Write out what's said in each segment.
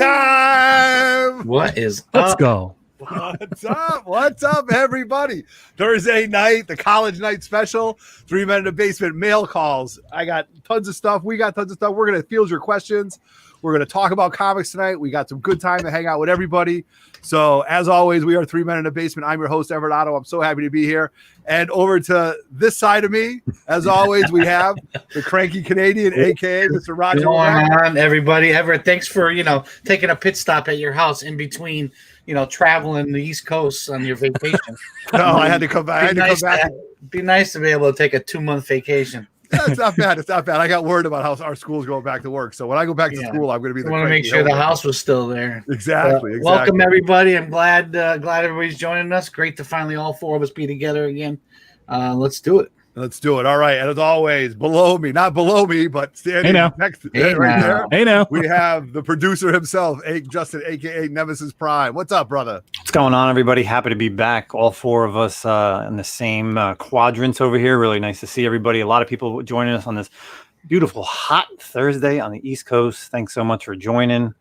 time. What is Let's up? go. What's up? What's up, everybody? Thursday night, the college night special, 3 Men in the Basement mail calls. I got tons of stuff. We got tons of stuff. We're going to field your questions. We're going to talk about comics tonight. We got some good time to hang out with everybody. So, as always, we are 3 Men in the Basement. I'm your host, Otto. I'm so happy to be here. And over to this side of me, as always, we have the cranky Canadian, a.k.a. Mr. Roger. What's going on, everybody? Everett, thanks for, taking a pit stop at your house in between, traveling the East Coast on your vacation. No, I had to come back. It'd be nice to be able to take a 2-month vacation. Yeah, it's not bad. It's not bad. I got word about how our school's going back to work. So when I go back to school, I'm going to be. I want to make sure the house was still there. Exactly. Welcome everybody. I'm glad everybody's joining us. Great to finally all four of us be together again. Let's do it. Let's do it. All right. And as always, not below me, but standing next to there. Hey now. We have the producer himself, Justin, aka Nemesis Prime. What's up, brother? What's going on, everybody? Happy to be back. All four of us in the same quadrants over here. Really nice to see everybody. A lot of people joining us on this beautiful hot Thursday on the East Coast. Thanks so much for joining.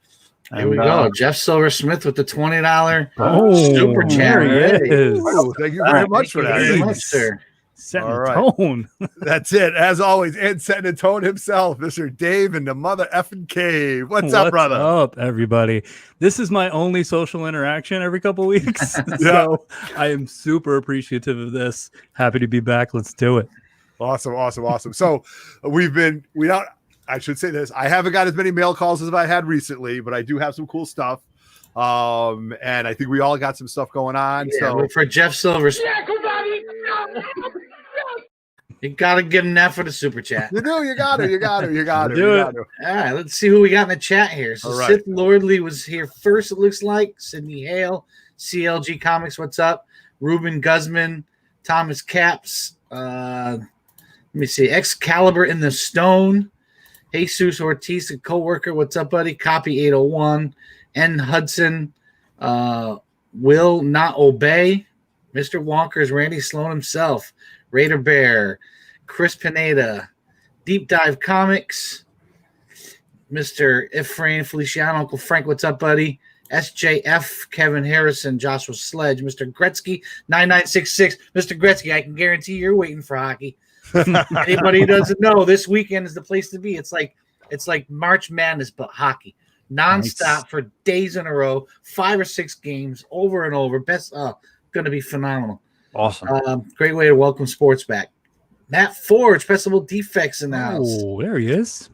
Here we go. Jeff Silver Smith with the $20 super chat. Oh, thank you very much for that. Thank you very much, sir. Setting a tone. That's it. As always, and setting a tone himself, Mr. Dave in the mother effing cave. What's up, brother? What's up, everybody? This is my only social interaction every couple weeks. So I am super appreciative of this. Happy to be back. Let's do it. Awesome. So I should say this. I haven't got as many mail calls as I had recently, but I do have some cool stuff. And I think we all got some stuff going on. Yeah, so for Jeff Silver. You gotta give him that for the super chat. You do. You got to. All right, let's see who we got in the chat here. So Sith Lordley was here first. It looks like Sydney Hale, CLG Comics. What's up? Ruben Guzman, Thomas Caps. Let me see. Excalibur in the Stone. Jesus Ortiz, a coworker. What's up, buddy? Copy 801. N Hudson. Will Not Obey. Mr. Wonkers, Randy Sloan himself. Raider Bear, Chris Pineda, Deep Dive Comics, Mr. Ephraim Feliciano, Uncle Frank, what's up, buddy? SJF, Kevin Harrison, Joshua Sledge, Mr. Gretzky, 9966. Mr. Gretzky, I can guarantee you're waiting for hockey. Anybody who doesn't know, this weekend is the place to be. It's like March Madness, but hockey. Nonstop for days in a row, 5 or 6 games over and over. Going to be phenomenal. Awesome. Great way to welcome sports back. Matt Forge, Festival Defects in the house. Oh, there he is.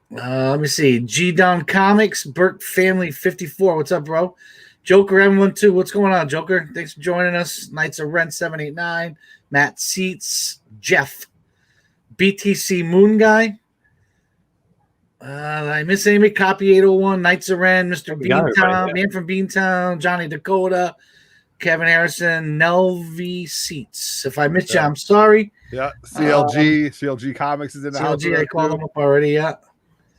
Let me see. G-Down Comics, Burke Family 54. What's up, bro? Joker M12. What's going on, Joker? Thanks for joining us. Knights of Rent 789. Matt Seats. Jeff. BTC Moon Guy. I miss Amy. Copy 801. Knights of Ren. Mr. Beantown. Man from Beantown. Johnny Dakota. Kevin Harrison, Nelvi Seats. If I missed you, I'm sorry. Yeah, CLG Comics is in the house. CLG, I called them up already. Yeah,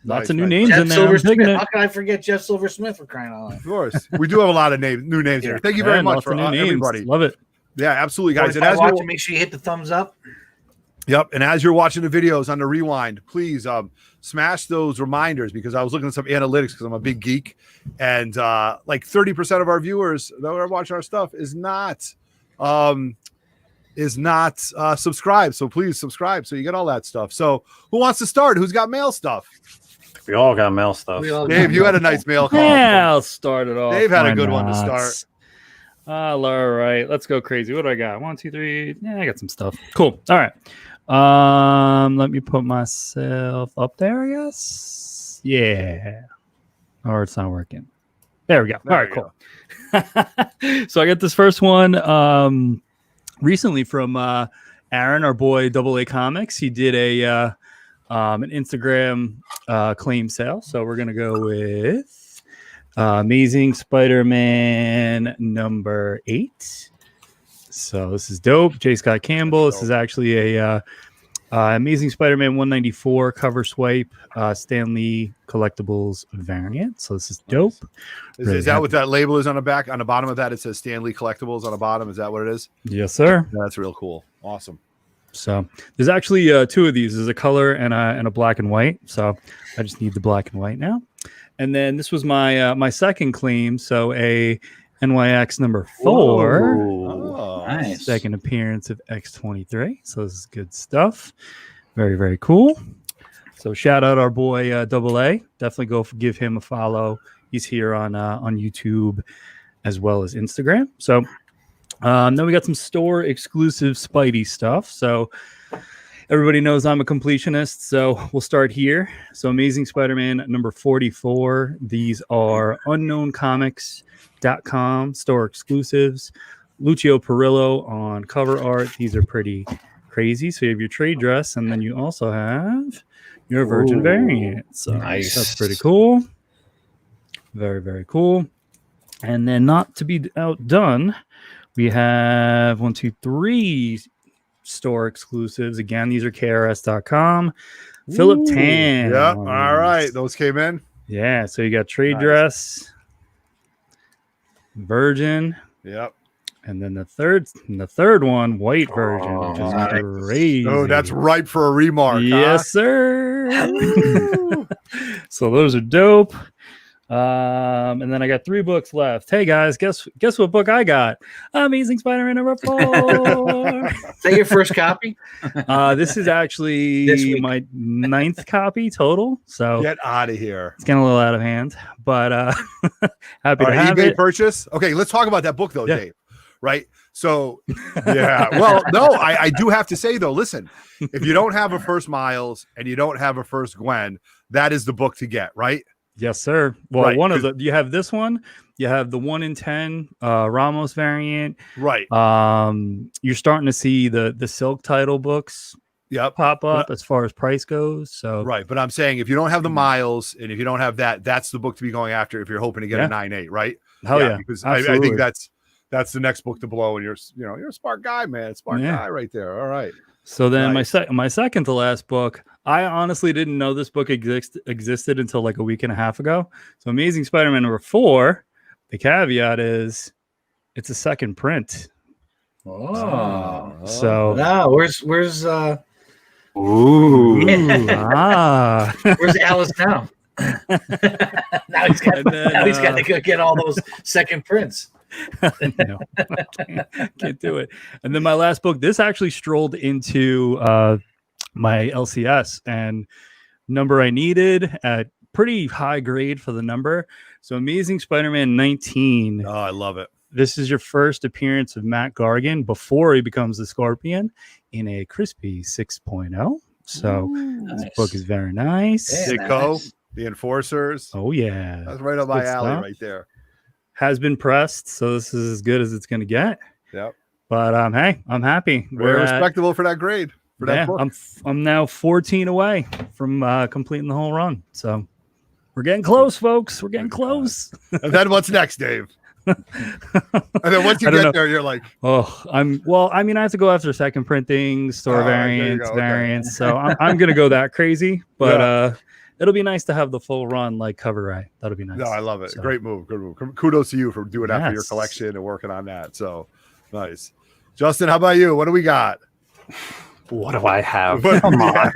lots of new names Jeff in there. Silver Smith. How can I forget Jeff Silver Smith for crying out loud? Of course, we do have a lot of new names here. Thank you very much for everybody. Love it. Yeah, absolutely, guys. And as you're watching, make sure you hit the thumbs up. Yep, and as you're watching the videos on the rewind, please smash those reminders, because I was looking at some analytics because I'm a big geek, and like 30% of our viewers that are watching our stuff is not subscribed. So please subscribe so you get all that stuff. So who wants to start? Who's got mail stuff? We all got mail stuff. Dave, you had a nice mail call. Yeah, I'll start it off. Dave had a good one to start. All right, let's go crazy. What do I got? 1, 2, 3. Yeah, I got some stuff. Cool. All right. Let me put myself up there, I guess. Yeah. Or it's not working. There we go. All right, cool. So I got this first one recently from Aaron, our boy AA Comics. He did an Instagram claim sale. So we're gonna go with Amazing Spider-Man number 8. So this is dope. J. Scott Campbell. This is actually a Amazing Spider-Man 194 cover swipe, Stanley Collectibles variant. So this is dope. Nice. Is that what that label is on the back? On the bottom of that, it says Stanley Collectibles on the bottom. Is that what it is? Yes, sir. That's real cool. Awesome. So there's actually 2 of these. There's a color and a black and white. So I just need the black and white now. And then this was my second claim. So a NYX number 4. Whoa. Nice. Second appearance of X23. So this is good stuff. Very, very cool. So shout out our boy Double A. Definitely go give him a follow. He's here on YouTube as well as Instagram. So then we got some store exclusive Spidey stuff. So everybody knows I'm a completionist, so we'll start here. So Amazing Spider-Man number 44. These are unknowncomics.com store exclusives. Lucio Perillo on cover art. These are pretty crazy. So you have your trade dress, and then you also have your Virgin variant. So nice. That's pretty cool. Very, very cool. And then not to be outdone, we have 1, 2, 3 store exclusives. Again, these are KRS.com. Philip Tan. Yep. All right. Those came in. Yeah. So you got trade dress, Virgin. Yep. And then the third one, white version, which is crazy. Oh, that's ripe for a remark. Yes, sir. So those are dope. And then I got 3 books left. Hey guys, guess what book I got? Amazing Spider-Man number 4. Is that your first copy? This is actually my 9th copy total. So Get out of here. It's getting a little out of hand, but happy to have eBay it. purchase. Okay, let's talk about that book though, Yeah. Dave. Right. So yeah. Well, no, I do have to say though, listen, if you don't have a first Miles and you don't have a first Gwen, that is the book to get, right? Yes, sir. Well, Right, one of you have this one. You have the 1 in 10 Ramos variant. Right. You're starting to see the Silk title books Yep. pop up as far as price goes. So Right. But I'm saying if you don't have the Miles and if you don't have that, that's the book to be going after if you're hoping to get a 9.8, right? Hell yeah. Because I think that's the next book to blow, and you're a smart guy, man. Smart guy right there. All right. So then my second to last book, I honestly didn't know this book existed until like a week and a half ago. So Amazing Spider-Man number 4, the caveat is it's a second print. So where's Ooh. where's Alice now? now he's got to go get all those second prints. No, can't do it. And then my last book, this actually strolled into my LCS, and number I needed at pretty high grade for the number. So Amazing Spider-Man 19. Oh, I love it. This is your first appearance of Matt Gargan before he becomes the Scorpion in a crispy 6.0. So this book is very nice. Ditko, the Enforcers. Oh yeah, that's right up my alley right there. Has been pressed, so this is as good as it's going to get. Yep. But hey, I'm happy. Very respectable for that grade. For that book. I'm now 14 away from completing the whole run. So we're getting close, folks. We're getting close. And then what's next, Dave? And then once you get there, you're like, I have to go after second printing, store variants. So I'm gonna go that crazy. But it'll be nice to have the full run like cover right. That'll be nice. No, I love it. So. Great move. Good move. Kudos to you for doing that for your collection and working on that. So nice. Justin, how about you? What do we got? What do I have? Come on.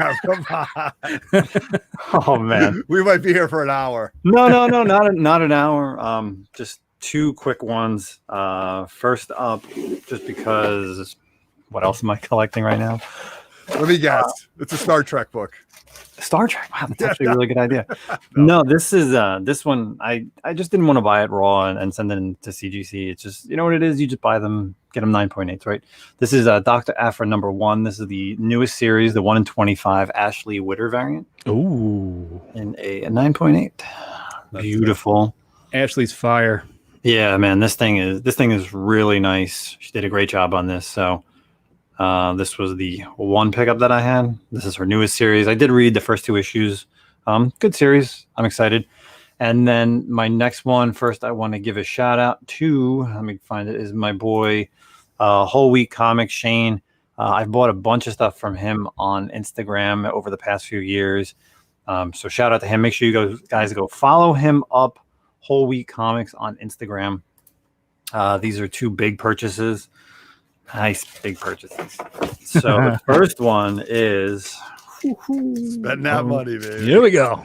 Oh man. We might be here for an hour. No, not an hour. Just 2 quick ones. First up, just because what else am I collecting right now? Let me guess. It's a Star Trek book. Star Trek. Wow, that's actually a really good idea. No, this is this one. I just didn't want to buy it raw and send it into CGC. It's just, you know what it is. You just buy them, get them 9.8s, right? This is Dr. Aphra number 1. This is the newest series, the 1 in 25 Ashley Witter variant. Ooh, in a 9.8. Beautiful. Ashley's fire. Yeah, man. This thing is really nice. She did a great job on this. So. This was the 1 pickup that I had. This is her newest series. I did read the first 2 issues. Good series. I'm excited. And then my next one, first I want to give a shout out to, let me find it, is my boy, Whole Week Comics, Shane. I've bought a bunch of stuff from him on Instagram over the past few years. So shout out to him. Make sure you guys go follow him up, Whole Week Comics on Instagram. These are 2 big purchases. Nice big purchases. So the first one is spend that money, baby. Here we go.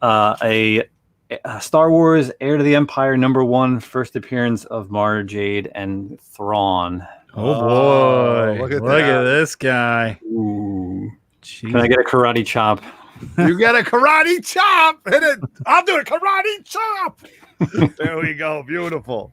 A Star Wars Heir to the Empire #1, first appearance of Mara Jade and Thrawn. Oh boy! Look Look at at this guy. Ooh. Jeez. Can I get a karate chop? You get a karate chop. Hit it. I'll do a karate chop. There we go. Beautiful.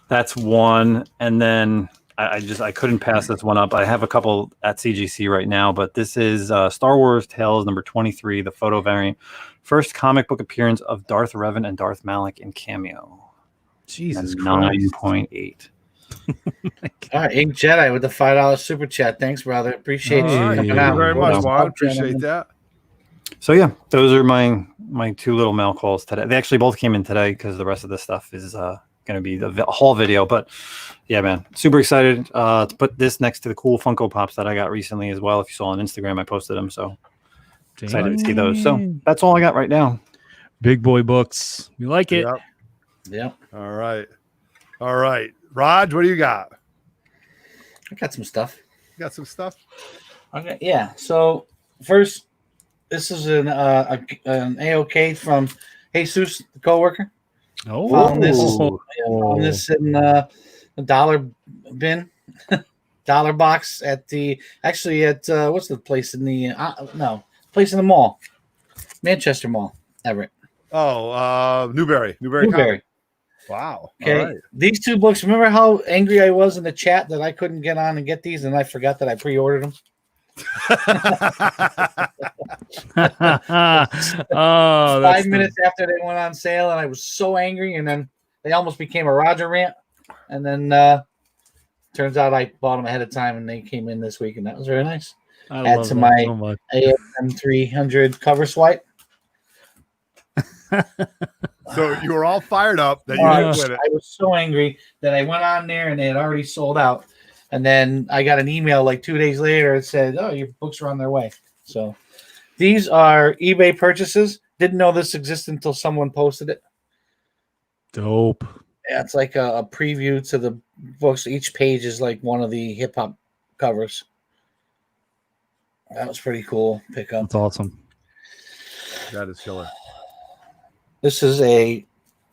That's one. And then I couldn't pass this one up. I have a couple at CGC right now, but this is Star Wars Tales #23, the photo variant. First comic book appearance of Darth Revan and Darth Malak in cameo. Jesus Christ. 9.8. All right, Ink Jedi with the $5 super chat. Thanks, brother. Appreciate you Thank coming you out. very much, Well, Juan. Appreciate that. So yeah, those are my two little mail calls today. They actually both came in today because the rest of this stuff is going to be the haul video. But yeah, man, super excited to put this next to the cool Funko Pops that I got recently as well. If you saw on Instagram, I posted them. So excited to see those. So that's all I got right now. Big boy books. You like it? Yep. All right. Raj, what do you got? I got some stuff. You got some stuff? Okay. Yeah. So first, this is an AOK from Jesus, the coworker. Oh, Found this in the dollar bin, dollar box at what's the place in the place in the mall, Manchester Mall, Everett. Oh, Newberry. Newberry. Wow. Okay. All right. These two books. Remember how angry I was in the chat that I couldn't get on and get these, and I forgot that I pre-ordered them. Oh, 5 minutes after they went on sale, and I was so angry, and then they almost became a Roger rant. And then turns out I bought them ahead of time, and they came in this week, and that was very nice. Add to my ASM 300 cover swipe. So you were all fired up that you I didn't win it. was so angry that I went on there and they had already sold out. And then I got an email like 2 days later. It said, "Oh, your books are on their way." So these are eBay purchases. Didn't know this existed until someone posted it. Dope. Yeah, it's like a preview to the books. Each page is like one of the hip hop covers. That was pretty cool. Pick up. That's awesome. That is killer. This is a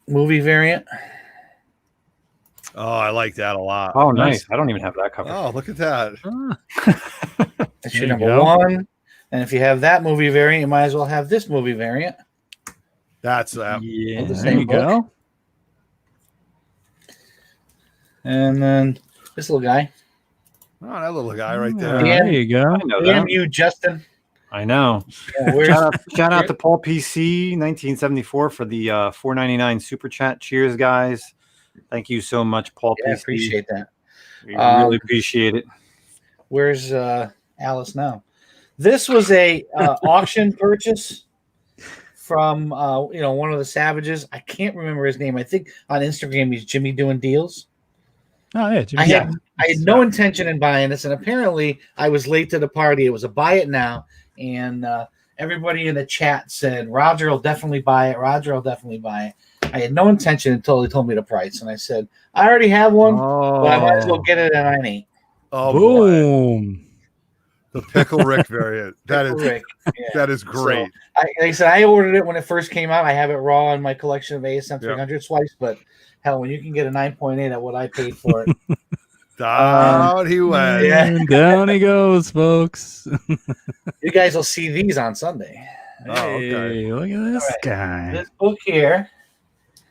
movie variant. Oh, I like that a lot. Oh, nice. I don't even have that cover. Oh, look at that. That's your number one. And if you have that movie variant, you might as well have this movie variant. That's that. Yeah, the there same you book. go. And then this little guy. Oh, that little guy right there. There you go. I know Damn that. you, Justin. I know. Yeah, Shout out to Paul PC 1974 for the $4.99 super chat. Cheers, guys. Thank you so much, Paul I PC. appreciate that. We really appreciate it. Where's Alice now? This was a auction purchase from one of the Savages. I can't remember his name. I think on Instagram he's Jimmy Doing Deals. Oh yeah, Jimmy. I had no intention in buying this, and apparently I was late to the party. It was a buy it now, and everybody in the chat said Roger will definitely buy it. Roger will definitely buy it. I had no intention until he told me the price, and I said I already have one, but I might as well get it at 9.8. Oh, boom! Boy. The Pickle Rick variant. That Pickle is Rick. Yeah. that is great. So, like I said, I ordered it when it first came out. I have it raw in my collection of ASM 300 swipes, but hell, when you can get a 9.8 at what I paid for it. Down he went. Yeah. Down he goes, folks. You guys will see these on Sunday. Oh, okay. Hey, look at this guy. This book here,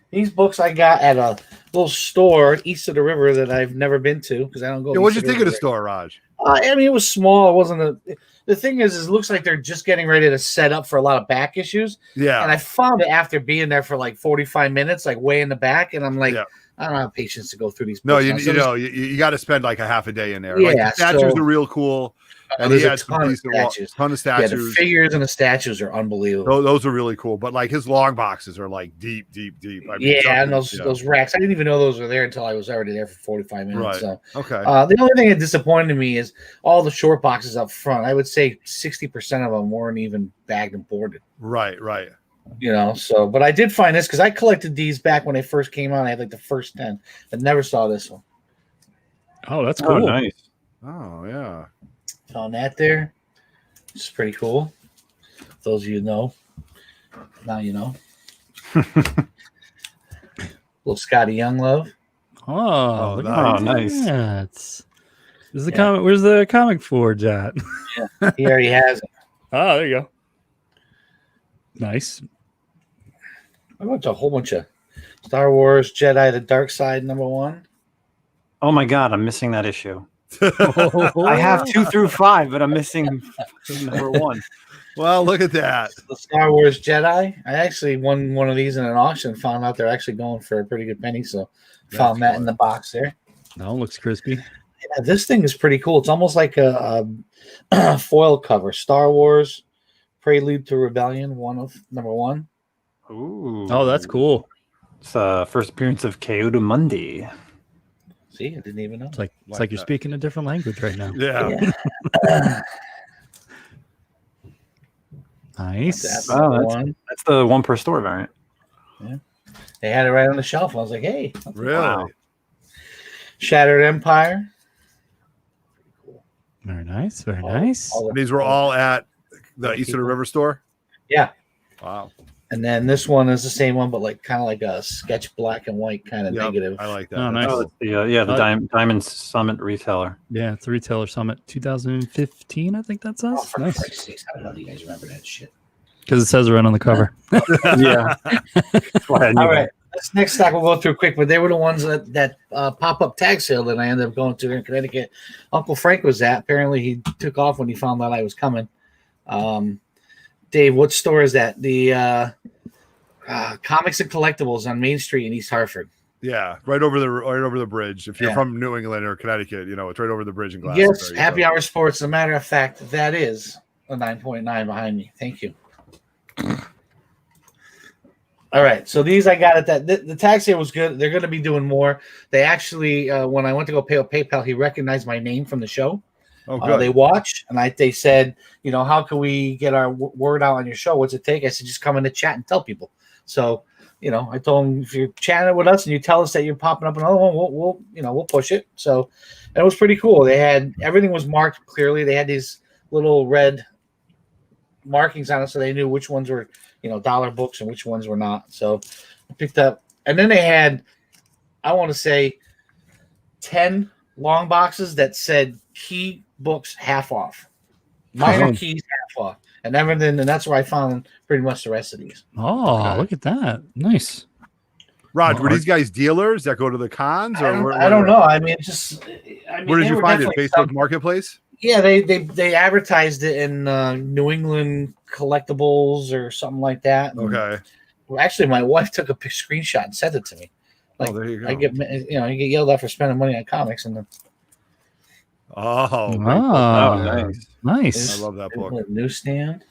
these books I got at a little store east of the river that I've never been to because I don't go. Yeah, what'd you think of the store, Raj? I mean, it was small. It wasn't the thing is it looks like they're just getting ready to set up for a lot of back issues. Yeah. And I found it after being there for like 45 minutes, like way in the back. And I'm like, I don't have patience to go through these books. No, you got to spend like a half a day in there. Yeah, like the statues are real cool. And there's he a has ton of statues. Ton of Yeah, statues. the figures and the statues are unbelievable. Those are really cool. But like his long boxes are like deep. I mean, and those racks. I didn't even know those were there until I was already there for 45 minutes. Right. So okay. The only thing that disappointed me is all the short boxes up front. I would say 60% of them weren't even bagged and boarded. Right. So but I did find this because I collected these back when they first came out. I had like the first 10, but never saw this one. Oh, that's cool. Oh, nice. Oh, yeah. Found that there. It's pretty cool. Those of you know, now you know. Little Scotty Young love. Oh, nice. That. This is the comic. Where's the comic forge at? Yeah, he already has it. Oh, there you go. Nice. I went to a whole bunch of Star Wars Jedi: The Dark Side #1. Oh my God, I'm missing that issue. I have 2 through 5, but I'm missing number 1. Well, look at that. The Star Wars Jedi. I actually won one of these in an auction. Found out they're actually going for a pretty good penny. So found that in the box there. That one looks crispy. Yeah, this thing is pretty cool. It's almost like a foil cover. Star Wars Prelude to Rebellion, #1. Ooh. Oh, that's cool. It's first appearance of Kyoto Mundi. See, I didn't even know. It's like you're speaking a different language right now. Yeah. Nice. That's That's the 1 per store variant. Yeah. They had it right on the shelf. I was like, hey. Really? Wow. Shattered Empire. Very nice. Very nice. These were all at the Eastern River store? Yeah. Wow. And then this one is the same one, but like kind of like a sketch black and white kind of negative. I like that. Oh, nice. Oh, it's the Diamond Summit retailer. Yeah, it's the Retailer Summit 2015, I think that says. Oh, for Nice. Christ's sakes, I don't know you guys remember that shit. Because it says it right on the cover. Yeah. That's why I knew All right. that. This next stock we'll go through quick, but they were the ones that pop-up tag sale that I ended up going to in Connecticut. Uncle Frank was at. Apparently he took off when he found out I was coming. Dave, what store is that? The Comics and Collectibles on Main Street in East Hartford. Yeah, right over the bridge. If you're from New England or Connecticut, it's right over the bridge in Glasgow. Yes, Happy Hour Sports. As a matter of fact, that is a 9.9 behind me. Thank you. All right, so these I got at that. The tag sale was good. They're going to be doing more. They actually, when I went to go pay with PayPal, he recognized my name from the show. Oh, good. They watch, and they said, how can we get our word out on your show? What's it take? I said, just come in the chat and tell people. So, I told them, if you're chatting with us and you tell us that you're popping up another one, we'll push it. So, and it was pretty cool. They had everything was marked clearly. They had these little red markings on it, so they knew which ones were, dollar books and which ones were not. So, I picked up, and then they had, I want to say, 10 long boxes that said key books half off, minor keys half off, and everything. And that's where I found pretty much the rest of these. Oh, look at that. Nice. Rod, were these guys dealers that go to the cons? Or I don't know. I mean, where did you find it? Facebook Marketplace? Yeah, they advertised it in New England Collectibles or something like that. Okay. Well, actually, my wife took a screenshot and sent it to me. Like, there you go. I get you get yelled at for spending money on comics, and then nice. I love that book. Newsstand.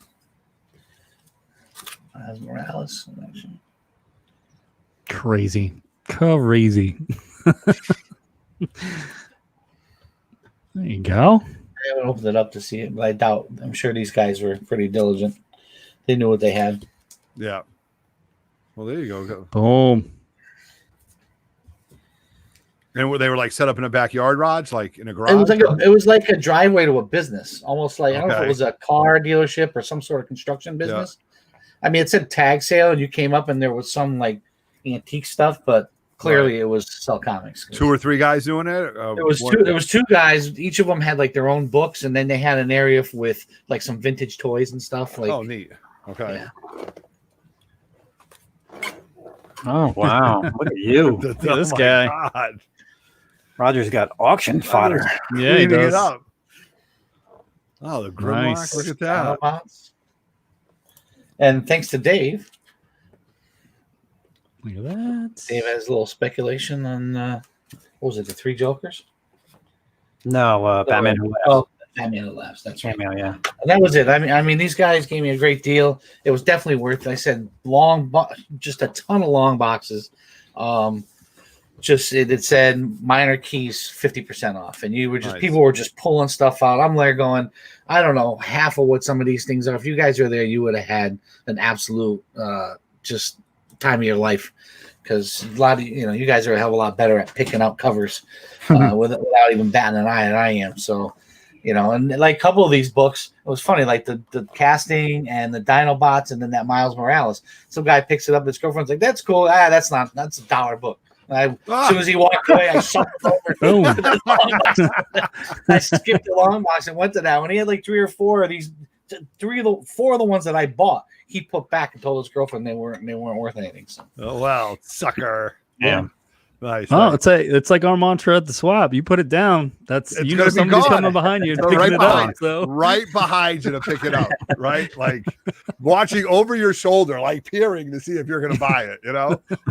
Morales. Crazy. There you go. I haven't opened it up to see it, but I'm sure these guys were pretty diligent. They knew what they had. Yeah. Well, there you go. Boom. And they were like set up in a backyard, Raj, like in a garage? It was like a driveway to a business, almost like, I don't know if it was a car dealership or some sort of construction business. Yeah. I mean, it said tag sale, and you came up and there was some like antique stuff, but clearly it was sell comics. 2 or 3 guys doing it? There was 2 guys. Each of them had like their own books, and then they had an area with like some vintage toys and stuff. Like, oh, neat. Okay. Yeah. Oh, wow. Look at you. Look at this guy. God. Roger's got auction fodder. Yeah, he does. It up. Oh, the Grimlock. Nice. Look at that. And thanks to Dave. Look at that. Dave has a little speculation on, what was it, the 3 Jokers? No, Batman Who Laughs. Oh, Batman Who Laughs. That's right. Cameo, yeah. And that was it. I mean, these guys gave me a great deal. It was definitely worth it. I said just a ton of long boxes. It said minor keys 50% off, and you were just people were just pulling stuff out. I'm there going, I don't know half of what some of these things are. If you guys were there, you would have had an absolute just time of your life, because a lot of you guys are a hell of a lot better at picking out covers without even batting an eye than I am. So And like a couple of these books, it was funny, like the casting and the Dinobots, and then that Miles Morales. Some guy picks it up, his girlfriend's like, "That's cool. That's $1 book." As soon as he walked away, I shuffled over. I skipped the long box and went to that one. He had like 3 or 4 of these. 4 of the ones that I bought, he put back and told his girlfriend they weren't worth anything. So. Oh well, sucker. Yeah. Nice. Oh, it's like our mantra at the swap. You put it down. It's somebody's coming behind you and picking it up. So right behind you to pick it up. Right, like watching over your shoulder, like peering to see if you're going to buy it,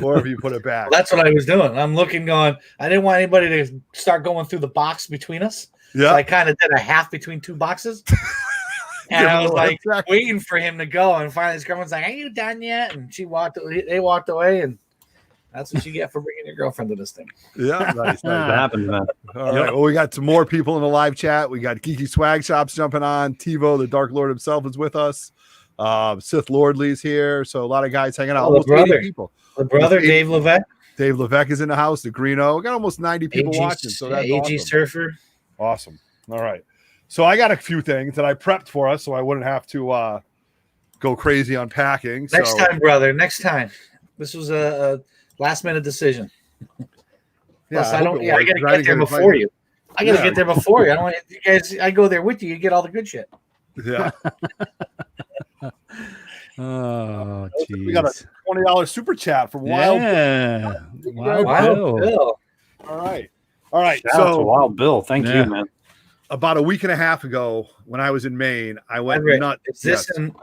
or if you put it back. Well, that's what I was doing. I'm looking, going. I didn't want anybody to start going through the box between us. Yeah. So I kind of did a half between 2 boxes. And I was like waiting for him to go, and finally his girlfriend's like, "Are you done yet?" And they walked away, and that's what you get for bringing your girlfriend to this thing. Yeah, nice. That happens, man. All right. Well, we got some more people in the live chat. We got Geeky Swag Shops jumping on. TiVo, the Dark Lord himself, is with us. Sith Lordly's here. So a lot of guys hanging out. Almost 80 people. The brother, Dave Levesque. Dave Levesque is in the house. The Greeno. We got almost 90 people watching. So that's AG awesome. Surfer. Awesome. All right. So I got a few things that I prepped for us so I wouldn't have to go crazy on packing. Next time, brother. Next time. This was a last-minute decision. Yeah, I got to get there before you. I got to get there before you. I don't want you guys. I go there with you. You get all the good shit. Yeah. Oh, geez. We got a $20 super chat from Wild. Yeah. Wild Bill. All right. Shout out to Wild Bill. Thank you, man. About a week and a half ago, when I was in Maine, I went nuts. Is this an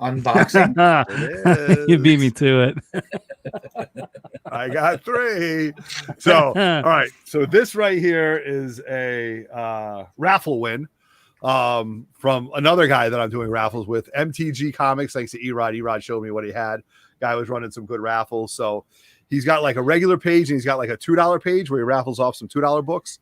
unboxing? You beat me to it. I got 3. So, all right. So this right here is a raffle win from another guy that I'm doing raffles with, MTG Comics. Thanks to Erod. Erod showed me what he had. Guy was running some good raffles. So he's got like a regular page, and he's got like a $2 page where he raffles off some $2 books.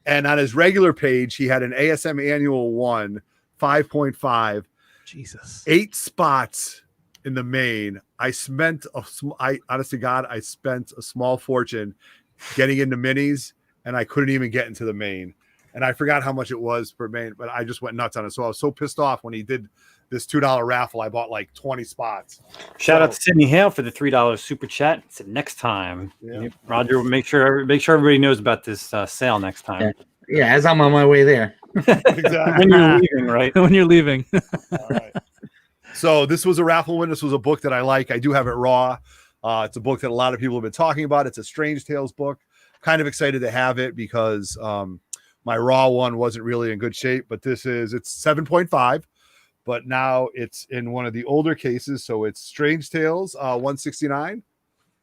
And on his regular page, he had an ASM Annual 1, 5.5. Jesus. 8 spots in the main. I honest to God, I spent a small fortune getting into minis, and I couldn't even get into the main. And I forgot how much it was per main, but I just went nuts on it. So I was so pissed off when he did this $2 raffle. I bought like 20 spots. Shout out to Sydney Hale for the $3 super chat. Said next time, Roger, make sure everybody knows about this sale next time. Yeah, as I'm on my way there. Exactly. When you're leaving, right? When you're leaving. All right. So this was a raffle win. This was a book that I like. I do have it raw. It's a book that a lot of people have been talking about. It's a Strange Tales book. Kind of excited to have it because my raw one wasn't really in good shape, but it's 7.5. But now it's in one of the older cases. So it's Strange Tales 169,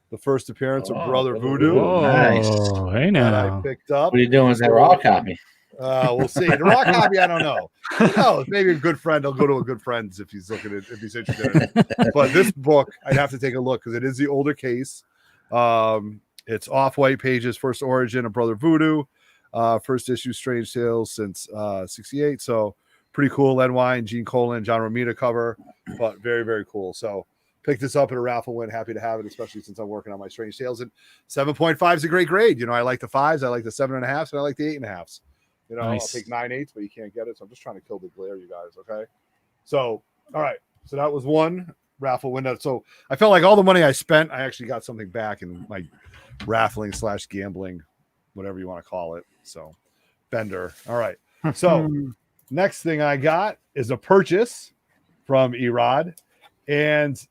the first appearance of Brother Voodoo. Oh, nice. Hey now. I picked up. What are you doing with that raw copy? We'll see. The raw copy, I don't know. Who knows? Maybe a good friend. I'll go to a good friend's if he's interested in it. But this book, I'd have to take a look because it is the older case. It's off-white pages, first origin of Brother Voodoo, first issue Strange Tales since 68. So pretty cool. Len Wein, Gene Colan, John Romita cover, but very, very cool. So picked this up at a raffle win. Happy to have it, especially since I'm working on my Strange Tales. And 7.5 is a great grade. I like the 5s, I like the 7.5s, and I like the 8.5s. Nice. I'll take 9/8, but you can't get it. So I'm just trying to kill the glare, you guys. Okay. So, all right. So that was one raffle window. So I felt like all the money I spent, I actually got something back in my raffling / gambling, whatever you want to call it. So Bender. All right. So next thing I got is a purchase from Erod. And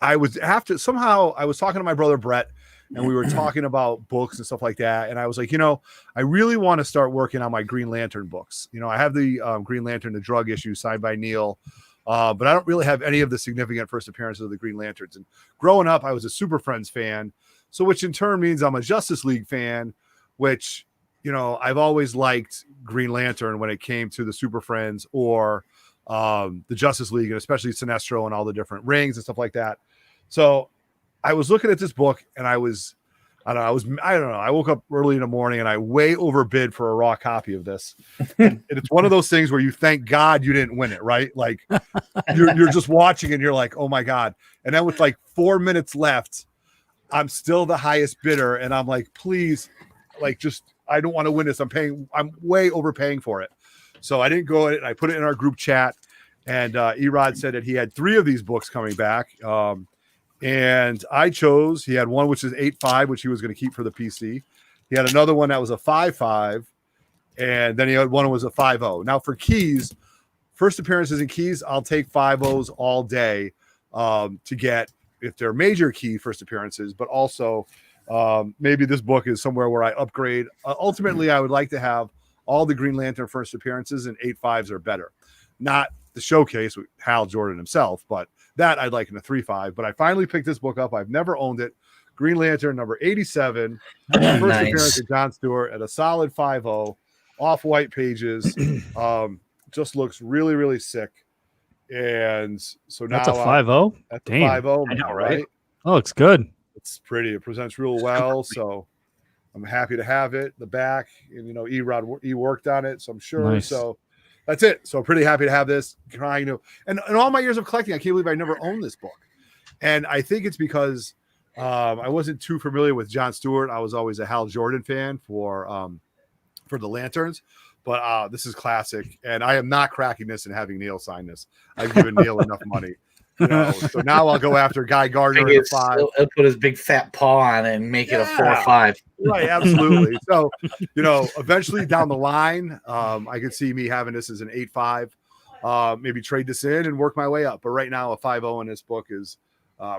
I was talking to my brother Brett, and we were talking about books and stuff like that. And I was like, I really want to start working on my Green Lantern books. I have the Green Lantern, the drug issue signed by Neil, but I don't really have any of the significant first appearances of the Green Lanterns. And growing up, I was a Super Friends fan. So which in turn means I'm a Justice League fan, which, I've always liked Green Lantern when it came to the Super Friends or the Justice League, and especially Sinestro and all the different rings and stuff like that. So I was looking at this book, and I don't know. I woke up early in the morning and I way overbid for a raw copy of this. And it's one of those things where you thank God you didn't win it, right? Like you're just watching and you're like, oh my God. And then with like 4 minutes left, I'm still the highest bidder. And I'm like, please, I don't want to win this. I'm way overpaying for it. So I didn't go in it. I put it in our group chat, and Erod said that he had 3 of these books coming back. And I chose, he had one which is 8.5, which he was going to keep for the PC. He had another one that was a 5.5, and then he had one that was a 5.0. Now for keys, first appearances in keys, I'll take 5.0s all day to get, if they're major key first appearances, but also maybe this book is somewhere where I upgrade. Ultimately, I would like to have all the Green Lantern first appearances, and 8.5s or better. Not the showcase with Hal Jordan himself, but that I'd like in a 3.5. But I finally picked this book up. I've never owned it. Green Lantern number 87, first appearance of John Stewart at a solid 5.0, off-white pages. Just looks really, really sick. And so now that's a 5.0. That's a 5.0, I know, right? Oh, looks good. It's pretty. It presents real well. So I'm happy to have it. The back, and Erod, he worked on it, so I'm sure. Nice. So that's it. So pretty happy to have this. Trying to, and in all my years of collecting, I can't believe I never owned this book. And I think it's because I wasn't too familiar with John Stewart. I was always a Hal Jordan fan for the Lanterns. But this is classic, and I am not cracking this and having Neil sign this. I've given Neil enough money. So now I'll go after Guy Gardner in a 5. He'll put his big fat paw on it and make it a 4.5. Right, absolutely. So, eventually down the line, I could see me having this as an 8.5. Maybe trade this in and work my way up. But right now, a 5.0 in this book is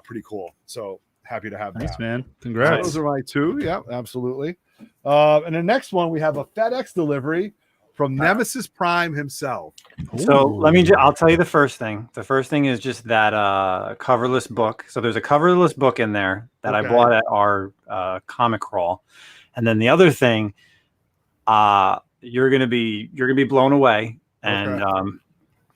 pretty cool. So happy to have Nice, that. man. Congrats. Those are my 2. Yeah, absolutely. And the next one, we have a FedEx delivery from Nemesis Prime himself. So I'll tell you the first thing. The first thing is just that coverless book. So there's a coverless book in there that I bought at our comic crawl. And then the other thing, you're gonna be blown away, and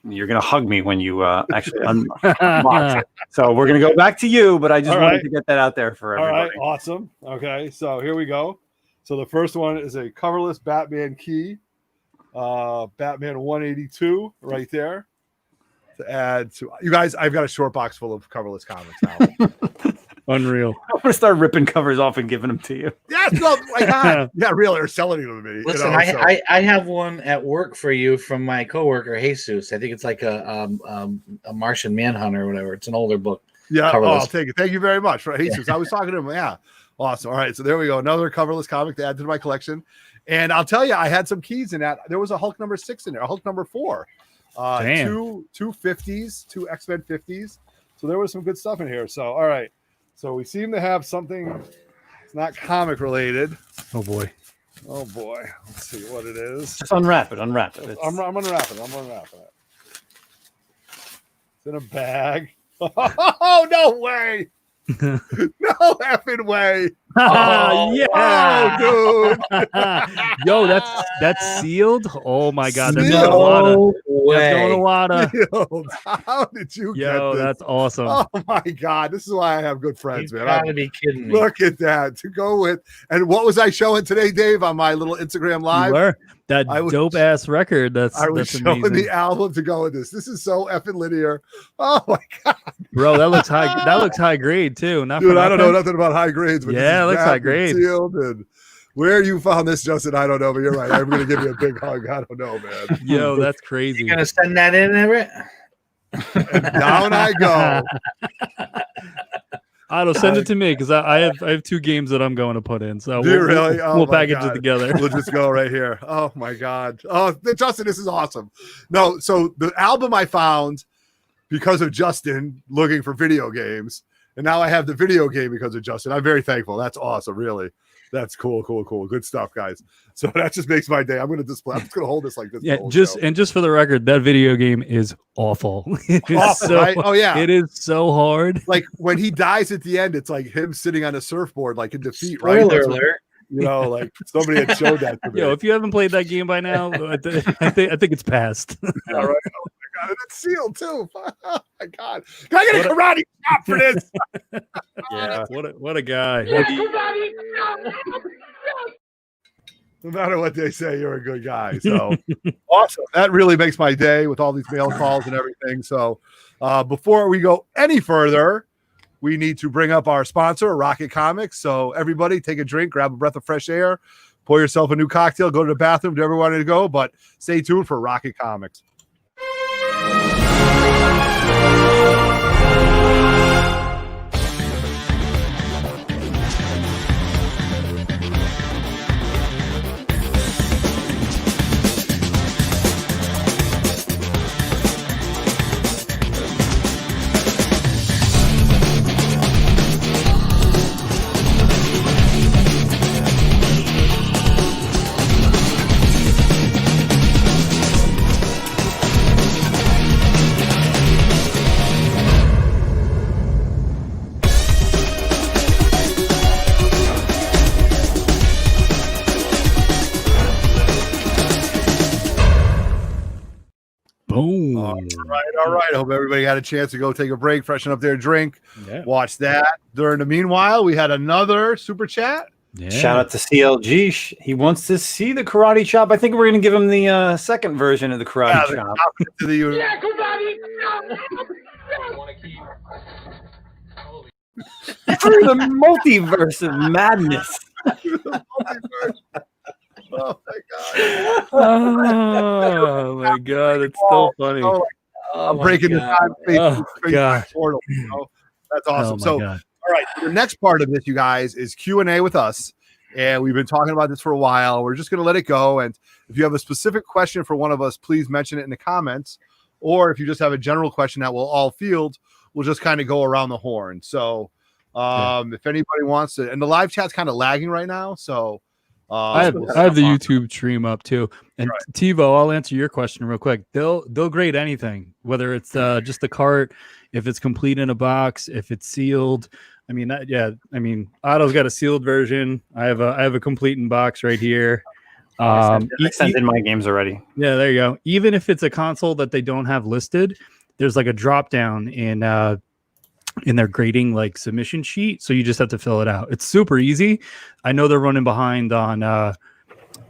you're gonna hug me when you actually unbox it. So we're gonna go back to you, but I just wanted to get that out there for everybody. All right, awesome. Okay, so here we go. So the first one is a coverless Batman key. Batman 182 right there to add to you guys. I've got a short box full of coverless comics now. Unreal. I'm gonna start ripping covers off and giving them to you. Yes, no, my God. Yeah, really, or selling them to me. Listen, I have one at work for you from my coworker Jesus. I think it's like a Martian Manhunter or whatever. It's an older book. Yeah, I'll take it. Thank you very much for Jesus. I was talking to him. Yeah, awesome. All right, so there we go. Another coverless comic to add to my collection. And I'll tell you, I had some keys in that. There was a Hulk number 6 in there, a Hulk number 4, two 50s, 2 X-Men 50s. So there was some good stuff in here. So, all right. So we seem to have something. It's not comic related. Oh boy. Let's see what it is. Just unwrap it. I'm unwrapping it. It's in a bag. Oh, no way. No effing way. Yeah. Oh, dude. Yo, that's sealed. Oh my God. That's no way. That's going How did you get this? That's awesome. Oh my God. This is why I have good friends, man. You gotta be kidding me. Look at that. To go with, and what was I showing today, Dave, on my little Instagram live? That dope ass record. I was showing amazing. the album to go with this. This is so effing linear. Oh my God. Bro, that looks high. That looks high grade too. Dude, I don't know nothing about high grades, but yeah, it looks high grade. And where you found this, Justin, I don't know, but you're right. I'm going to give you a big hug. I don't know, man. Yo, that's crazy. You gonna send that in, Everett? And down I go. Otto, send it to me because I have 2 games that I'm going to put in. So we'll package it together. We'll just go right here. Oh my God. Oh, Justin, this is awesome. No, so the album I found because of Justin looking for video games, and now I have the video game because of Justin. I'm very thankful. That's awesome. Really. That's cool. Good stuff, guys. So that just makes my day. I'm going to display. I'm just going to hold this like this. Yeah, just for the record, that video game is awful. It is awful, right? Oh yeah, it is so hard. Like when he dies at the end, it's like him sitting on a surfboard, like in defeat. Spoiler right? alert. Like somebody had showed that to me. Yo, if you haven't played that game by now, I think it's past. All right. Oh my God, and it's sealed too. Oh my God, can I get a karate chop for this? Yeah, what a guy. No matter what they say, you're a good guy. So awesome. That really makes my day with all these mail calls and everything. So before we go any further, we need to bring up our sponsor, Rocket Comics. So everybody take a drink, grab a breath of fresh air, pour yourself a new cocktail, go to the bathroom, do wherever you want to go, but stay tuned for Rocket Comics. Boom. All right. I hope everybody had a chance to go take a break, freshen up their drink, watch that. During the meanwhile, we had another super chat. Yeah. Shout out to CLG. He wants to see the karate chop. I think we're going to give him the second version of the karate chop. Yeah, karate chop. Through the multiverse of madness. Oh my god! Oh my god! It's so funny. I'm breaking the time space portal. That's awesome. So, all right, the next part of this, you guys, is Q&A with us, and we've been talking about this for a while. We're just going to let it go, and if you have a specific question for one of us, please mention it in the comments, or if you just have a general question that we'll all field, we'll just kind of go around the horn. So, if anybody wants to, and the live chat's kind of lagging right now, so. I have the YouTube stream up too, and TiVo, I'll answer your question real quick. They'll grade anything, whether it's just the cart, if it's complete in a box, if it's sealed. I mean, Otto's got a sealed version. I have a complete in box right here. I sent in my games already. Yeah, there you go. Even if it's a console that they don't have listed, there's like a drop down in their grading like submission sheet, so you just have to fill it out. It's super easy. I know they're running behind on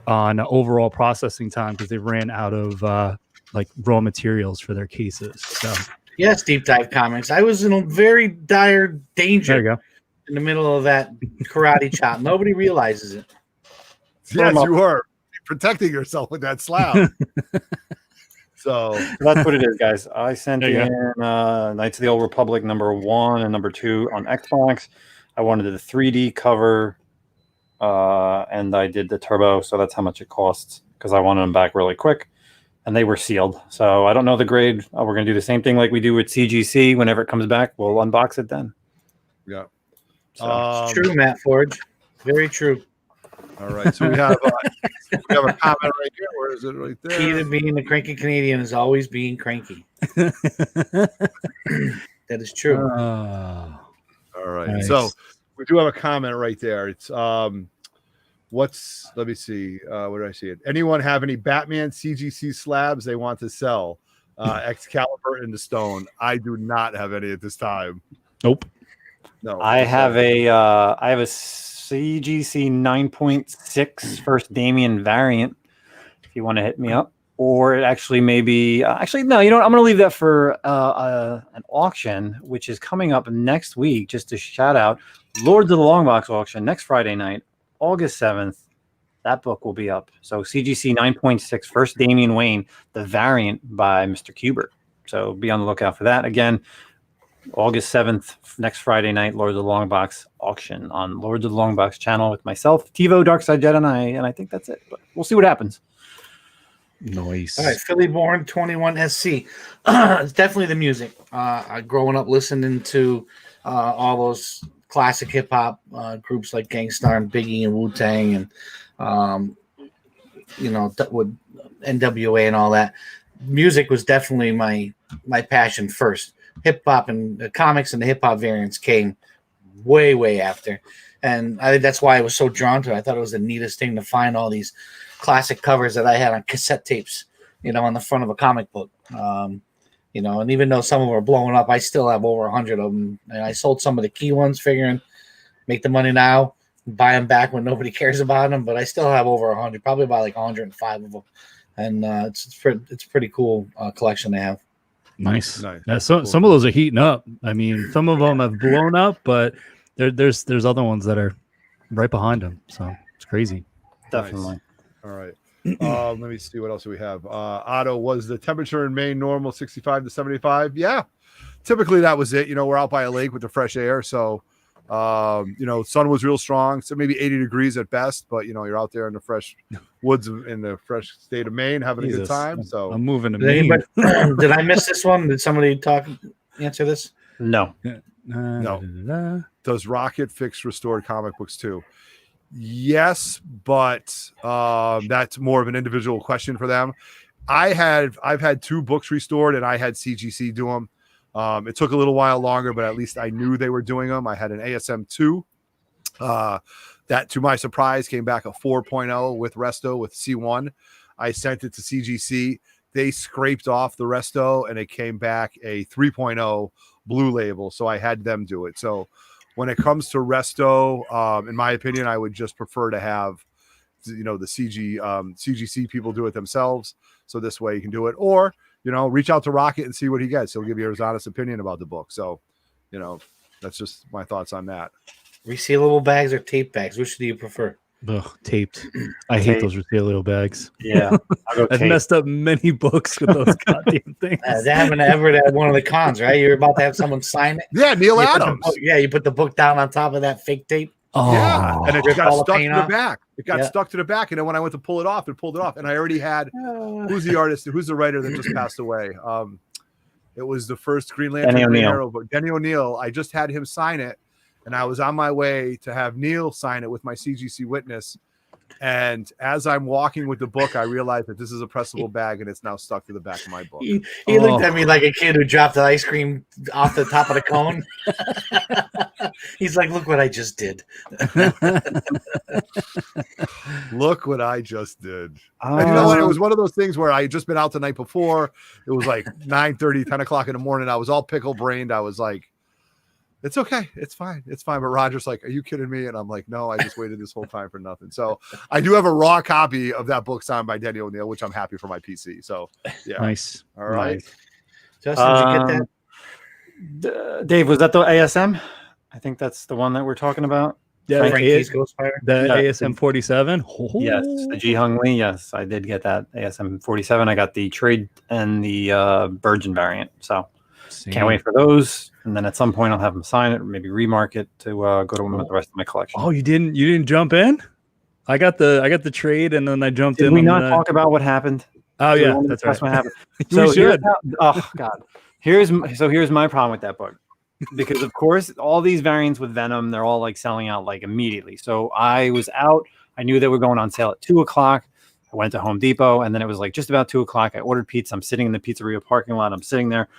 overall processing time because they ran out of like raw materials for their cases. So yes, Deep Dive Comics. I was in a very dire danger. There you go. In the middle of that karate chop. Nobody realizes it. Yes, you were protecting yourself with that slab. So that's what it is, guys. I sent in Knights of the Old Republic #1 and #2 on Xbox. I wanted the 3D cover, and I did the turbo, so that's how much it costs because I wanted them back really quick, and they were sealed. So I don't know the grade. We're going to do the same thing like we do with CGC. Whenever it comes back, we'll unbox it then. Yeah. So. True, Matt Forge. Very true. All right, so we have a comment right here. Where is it? Right there. Key to being a cranky Canadian is always being cranky. That is true. All right, nice. So we do have a comment right there. It's let me see. Where did I see it? Anyone have any Batman CGC slabs they want to sell? Excalibur into stone. I do not have any at this time. Nope. No. I have a CGC 9.6 first Damien variant if you want to hit me up, or it actually maybe no, you know what? I'm going to leave that for an auction which is coming up next week. Just to shout out Lords of the Longbox auction next Friday night, August 7th. That book will be up. So CGC 9.6 first Damian Wayne, the variant by Mr. Kubert. So be on the lookout for that. Again, August 7th, next Friday night, Lords of the Longbox auction on Lords of the Longbox channel with myself, TiVo, Darkside Jedi, and I think that's it. But we'll see what happens. Nice. All right, Philly Born 21 SC. It's definitely the music. Growing up listening to all those classic hip hop groups like Gang Starr and Biggie and Wu Tang and with NWA and all that. Music was definitely my passion first. Hip hop and the comics and the hip hop variants came way after, and I think that's why I was so drawn to it. I thought it was the neatest thing to find all these classic covers that I had on cassette tapes, on the front of a comic book. And even though some of them are blowing up, I still have over 100 of them. And I sold some of the key ones, figuring make the money now, buy them back when nobody cares about them. But I still have over 100, probably about like 105 of them, and it's a pretty cool collection to have. Nice. Yeah, some of those are heating up. I mean, some of them have blown up, but there's other ones that are right behind them. So it's crazy. definitely. Nice. All right. Let me see what else do we have. Otto, was the temperature in Maine normal 65 to 75? Yeah. Typically that was it. We're out by a lake with the fresh air. So, sun was real strong. So maybe 80 degrees at best, but you're out there in the fresh woods in the fresh state of Maine having a good time. So I'm moving to Maine. Did I miss this one? Did somebody answer this? No. No. Does Rocket fix restored comic books too? Yes, but that's more of an individual question for them. I've had 2 books restored, and I had CGC do them. It took a little while longer, but at least I knew they were doing them. I had an ASM 2 that, to my surprise, came back a 4.0 with Resto with C1. I sent it to CGC. They scraped off the Resto, and it came back a 3.0 blue label. So I had them do it. So when it comes to Resto, in my opinion, I would just prefer to have, the CGC people do it themselves. So this way you can do it, or, reach out to Rocket and see what he gets. He'll give you his honest opinion about the book. So, that's just my thoughts on that. Resealable bags or tape bags? Which do you prefer? Ugh, taped. I hate those resealable bags. Yeah. I've messed up many books with those goddamn things. That happened to Everett at one of the cons, right? You're about to have someone sign it. Yeah, Neil Adams. You put the book down on top of that fake tape. Oh, yeah, and it got stuck to the off. back. It got stuck to the back, and then when I went to pull it off, it pulled it off. And I already had who's the writer that just passed away? It was the first Green Lantern Green Arrow book. Denny O'Neil. I just had him sign it, and I was on my way to have Neil sign it with my CGC witness. And as I'm walking with the book, I realized that this is a pressable bag, and it's now stuck to the back of my book. He looked at me like a kid who dropped the ice cream off the top of the cone. He's like, "Look what I just did." Look what I just did. And you know what? It was one of those things where I had just been out the night before. It was like 9:30, 10 o'clock in the morning. I was all pickle-brained. I was like, it's okay. It's fine. It's fine. But Roger's like, are you kidding me? And I'm like, no, I just waited this whole time for nothing. So I do have a raw copy of that book signed by Denny O'Neil, which I'm happy for my PC. So yeah. Nice. All right. Nice. Justin, did you get that? Dave, was that the ASM? I think that's the one that we're talking about. Yeah, Frankie's Ghostfire. The ASM 47. Yes, the Ji Hung Lee. Yes, I did get that ASM 47. I got the trade and the Virgin variant. So can't wait for those. And then at some point I'll have them sign it or maybe remark it to go to them with the rest of my collection. Oh, you didn't jump in? I got the trade and then I jumped in. Did we not talk about what happened? Oh yeah, that's right. What happened. So should. Oh God. Here's my problem with that book. Because of course all these variants with Venom, they're all like selling out like immediately. So I was out. I knew they were going on sale at 2:00. I went to Home Depot and then it was like just about 2:00. I ordered pizza. I'm sitting in the pizzeria parking lot. I'm sitting there.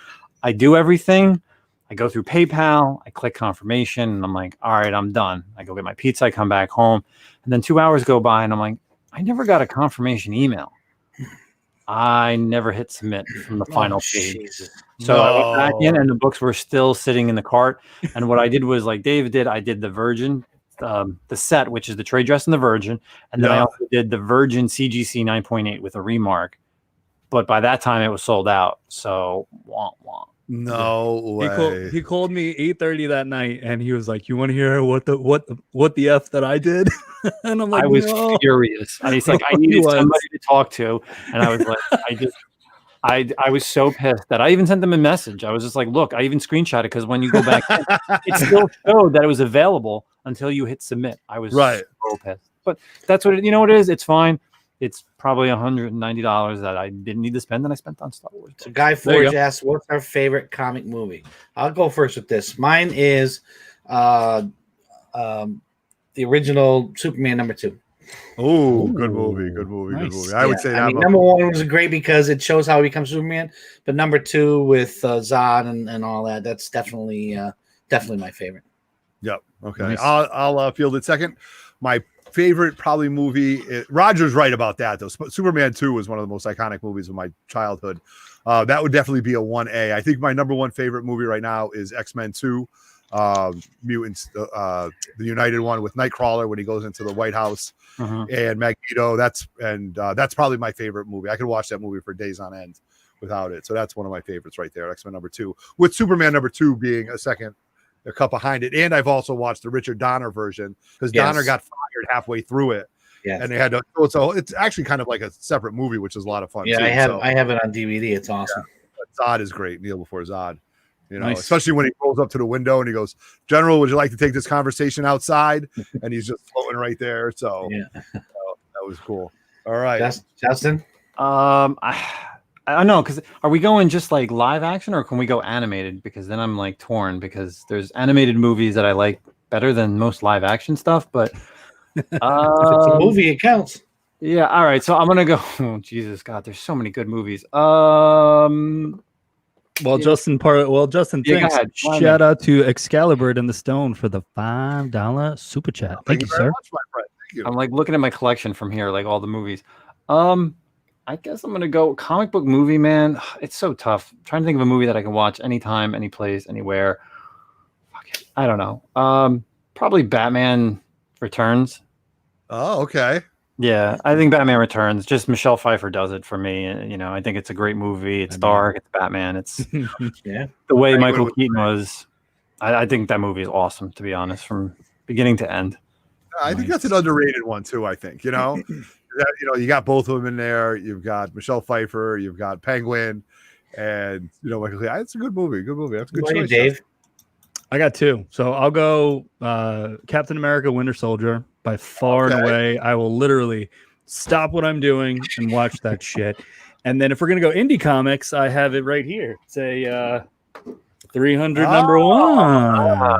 I do everything. I go through PayPal, I click confirmation, and I'm like, all right, I'm done. I go get my pizza, I come back home, and then 2 hours go by, and I'm like, I never got a confirmation email. I never hit submit from the final page. Jesus. So I went back in, and the books were still sitting in the cart. And what I did was, like David did, I did the Virgin, the set, which is the trade dress and the Virgin, and then I also did the Virgin CGC 9.8 with a remark. But by that time, it was sold out. So, womp womp. No way. He called me 8:30 that night, and he was like, "You want to hear what the F that I did?" And I'm like, I was furious. And he's like, "I needed somebody to talk to," and I was like, I was so pissed that I even sent them a message. I was just like, "Look," I even screenshot it because when you go back, it still showed that it was available until you hit submit. I was so pissed, but that's what you know. What it is? It's fine. It's probably $190 that I didn't need to spend, and I spent on Star Wars. So Guy Forge asked, "What's our favorite comic movie?" I'll go first with this. Mine is the original Superman #2. Oh, good movie, good movie, nice. Good movie. I would say that. #1 was great because it shows how he becomes Superman, but #2 with Zod and all that, that's definitely my favorite. Yep. Okay. Nice. I'll field it second. My favorite probably movie. Roger's right about that though. Superman 2 was one of the most iconic movies of my childhood. That would definitely be a 1A. I think my #1 favorite movie right now is X-Men 2, Mutants, the United one with Nightcrawler when he goes into the White House and Magneto. That's probably my favorite movie. I could watch that movie for days on end without it. So that's one of my favorites right there. X-Men #2, with Superman #2 being a cup behind it. And I've also watched the Richard Donner version because Donner got fired halfway through it. Yes. And they had to, so it's actually kind of like a separate movie, which is a lot of fun. Yeah, too, I have it on DVD. It's awesome. Zod is great. Kneel before Zod. Nice. Especially when he rolls up to the window and he goes, "General, would you like to take this conversation outside?" And he's just floating right there. So that was cool. All right, Justin. I don't know, because are we going just like live action or can we go animated? Because then I'm like torn, because there's animated movies that I like better than most live action stuff. But If it's a movie, it counts. Yeah. All right. So I'm gonna go. Oh, Jesus God, there's so many good movies. Justin thinks. Shout out to Excalibur and the Stone for the $5 super chat. Thank you, sir. much, my friend. Thank you. I'm like looking at my collection from here, like all the movies. I guess I'm gonna go comic book movie, man. It's so tough. I'm trying to think of a movie that I can watch anytime, any place, anywhere. Fuck it. I don't know. Probably Batman Returns. Oh, okay. Yeah, I think Batman Returns. Just Michelle Pfeiffer does it for me. I think it's a great movie. It's dark. It's Batman. It's the way Michael Keaton was. I think that movie is awesome, to be honest, from beginning to end. I think that's an underrated one too. I think you got both of them in there. You've got Michelle Pfeiffer. You've got Penguin, and Michael Keaton. It's a good movie. Good movie. That's a good choice. You, Dave? I got two, so I'll go Captain America: Winter Soldier. By far and away, I will literally stop what I'm doing and watch that shit. And then if we're gonna go indie comics, I have it right here. It's a 300 number one.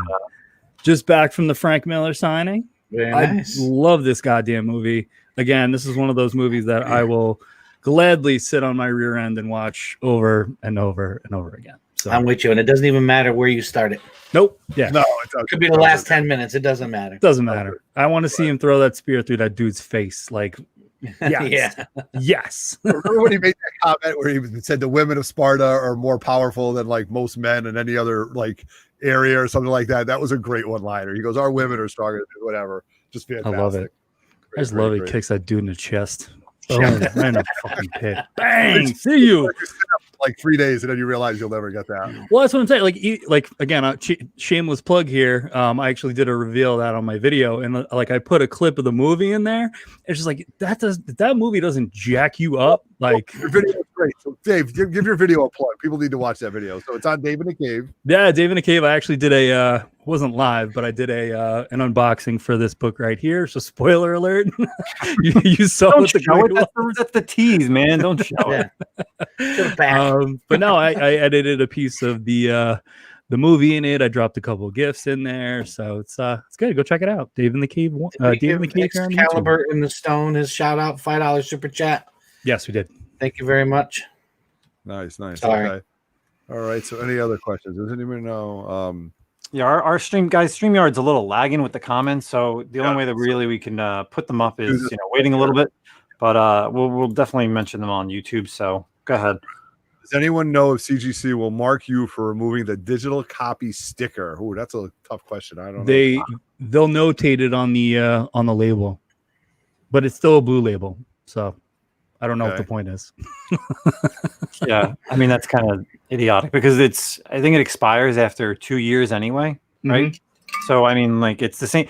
Just back from the Frank Miller signing. Very nice. I love this goddamn movie. Again, this is one of those movies that I will gladly sit on my rear end and watch over and over and over again. So I'm with you, and it doesn't even matter where you start it. Nope. Yeah. No, it could be the last 10 minutes. It doesn't matter. Doesn't matter. I want to see him throw that spear through that dude's face. Like, yes. Yes. Remember when he made that comment where he said the women of Sparta are more powerful than like most men in any other like area or something like that? That was a great one-liner. He goes, "Our women are stronger than whatever." Just fantastic. I love it. I just love it. Kicks that dude in the chest. Oh, right in the fucking pit. Bang! See you. Like 3 days, and then you realize you'll never get that. Well, that's what I'm saying. Like again, shameless plug here. I actually did a reveal of that on my video, and like I put a clip of the movie in there. It's just like that movie doesn't jack you up. Like your video is great. So Dave, give your video a plug. People need to watch that video. So it's on Dave in the Cave. Yeah, Dave in the Cave. I actually did wasn't live, but I did an unboxing for this book right here. So spoiler alert. you saw Don't show it. That's the tease, man. Don't show it. But no, I edited a piece of the movie in it. I dropped a couple of GIFs in there, so it's good. Go check it out. Dave in the Cave. Dave in the Cave. Excalibur in the Stone. His shout out $5 super chat. Yes, we did. Thank you very much. Nice. Sorry. Okay. All right. So any other questions? Does anyone know? Yeah, our StreamYard's a little lagging with the comments, so the only way that really we can put them up is waiting a little bit. But we'll definitely mention them on YouTube. So go ahead. Does anyone know if CGC will mark you for removing the digital copy sticker? Oh, that's a tough question. I don't know. They'll notate it on the label, but it's still a blue label. So I don't know what the point is. Yeah, I mean that's kind of idiotic because I think it expires after 2 years anyway, right? Mm-hmm. So I mean, like it's the same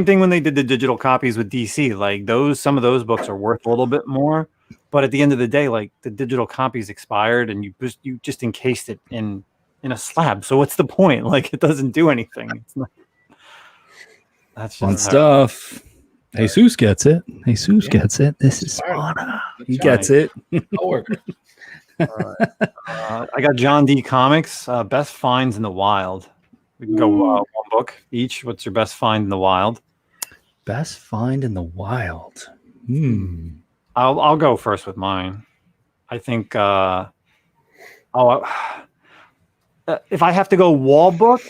thing when they did the digital copies with DC. Like some of those books are worth a little bit more, but at the end of the day, like the digital copies expired and you just encased it in a slab. So what's the point? Like it doesn't do anything. It's not, that's fun stuff. Jesus gets it. Gets it. This is Sparta. He gets it. I got John D. Comics. Best finds in the wild. We can go one book each. What's your best find in the wild? Best find in the wild. I'll go first with mine. I think. If I have to go wall book.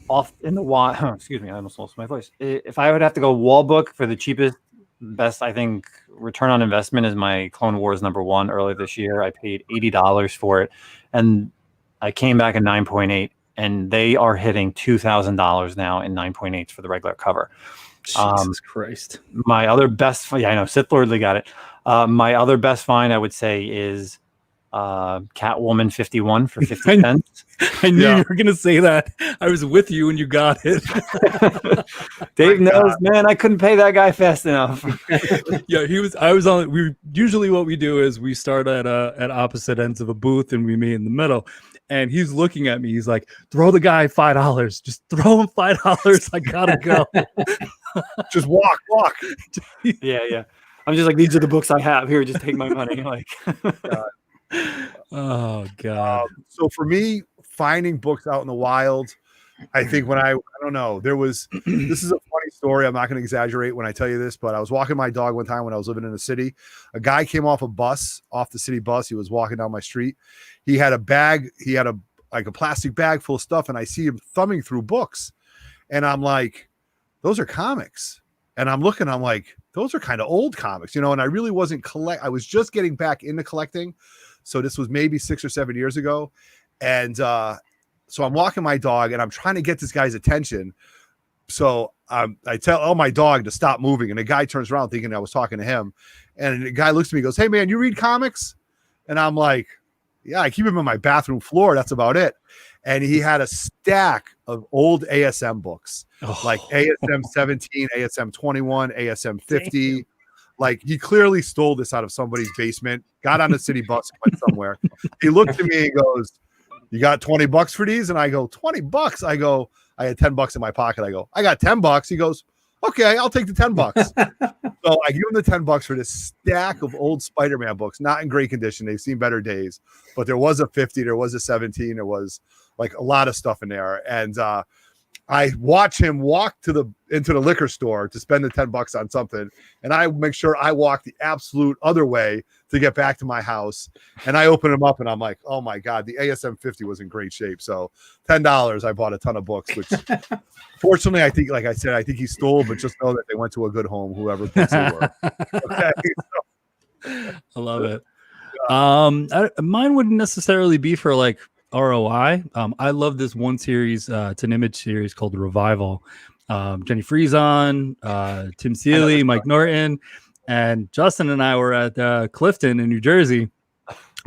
Off in the wild. Excuse me, I almost lost my voice. If I would have to go wall book for the cheapest, best, I think return on investment is my Clone Wars #1 earlier this year. I paid $80 for it, and I came back at 9.8, and they are hitting $2,000 now in 9.8s for the regular cover. Jesus Christ! My other best, I know Sith Lordly got it. My other best find, I would say, is Catwoman 51 for 50 cents. I knew you were gonna say that. I was with you when you got it. Dave knows, man. I couldn't pay that guy fast enough. Yeah, I was on. We usually what we do is we start at opposite ends of a booth and we meet in the middle. And he's looking at me. He's like, "Throw the guy $5. Just throw him $5. I gotta go. Just walk." Yeah. I'm just like, these are the books I have here. Just take my money. Like, oh god. So for me, finding books out in the wild, I think when I don't know, there was. This is a funny story. I'm not going to exaggerate when I tell you this, but I was walking my dog one time when I was living in the city. A guy came off the city bus. He was walking down my street. He had a bag. He had a plastic bag full of stuff, and I see him thumbing through books, and I'm like, "Those are comics." And I'm looking. I'm like, "Those are kind of old comics," And I really wasn't I was just getting back into collecting, so this was maybe 6 or 7 years ago, and so I'm walking my dog, and I'm trying to get this guy's attention. So I tell my dog to stop moving, and the guy turns around thinking I was talking to him, and the guy looks at me and goes, "Hey man, you read comics?" And I'm like, "Yeah, I keep him on my bathroom floor. That's about it." And he had a stack of old ASM books, like ASM 17, ASM 21, ASM 50. Damn. Like he clearly stole this out of somebody's basement, got on the city bus, and went somewhere. He looked at me and goes, "You got $20 for these?" And I go, $20? I go, I had $10 in my pocket. I go, "I got $10. He goes, "Okay, I'll take the $10. So I give him the $10 for this stack of old Spider-Man books, not in great condition. They've seen better days, but there was a 50, there was a 17, there was like a lot of stuff in there. And I watch him walk into the liquor store to spend the $10 on something, and I make sure I walk the absolute other way to get back to my house. And I open them up, and I'm like, "Oh my god, the ASM 50 was in great shape." So $10, I bought a ton of books, which fortunately, I think, like I said, I think he stole, but just know that they went to a good home, whoever books they were. Okay, I love it. Mine wouldn't necessarily be for like ROI. I love this one series. It's an Image series called Revival. Jenny Friesen, Tim Seeley, Mike Norton, and Justin and I were at Clifton in New Jersey,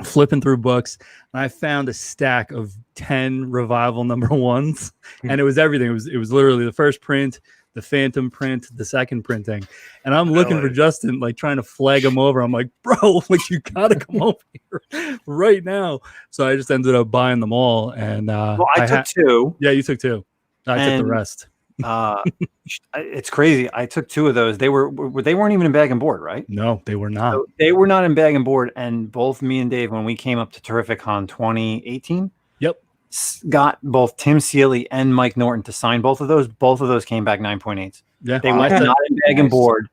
flipping through books, and I found a stack of 10 Revival #1s, and it was everything. It was literally the first print, the Phantom print, the second printing, and I'm looking for Justin, like trying to flag him over. I'm like, "Bro, like you gotta come over here right now." So I just ended up buying them all, and I took 2. Yeah, you took 2. I took the rest. It's crazy. I took 2 of those. They weren't even in bag and board, right? No, they were not. So they were not in bag and board. And both me and Dave, when we came up to Terrificon 2018, got both Tim Seeley and Mike Norton to sign both of those. Both of those came back 9.8s. Yeah, they went not in bag and board.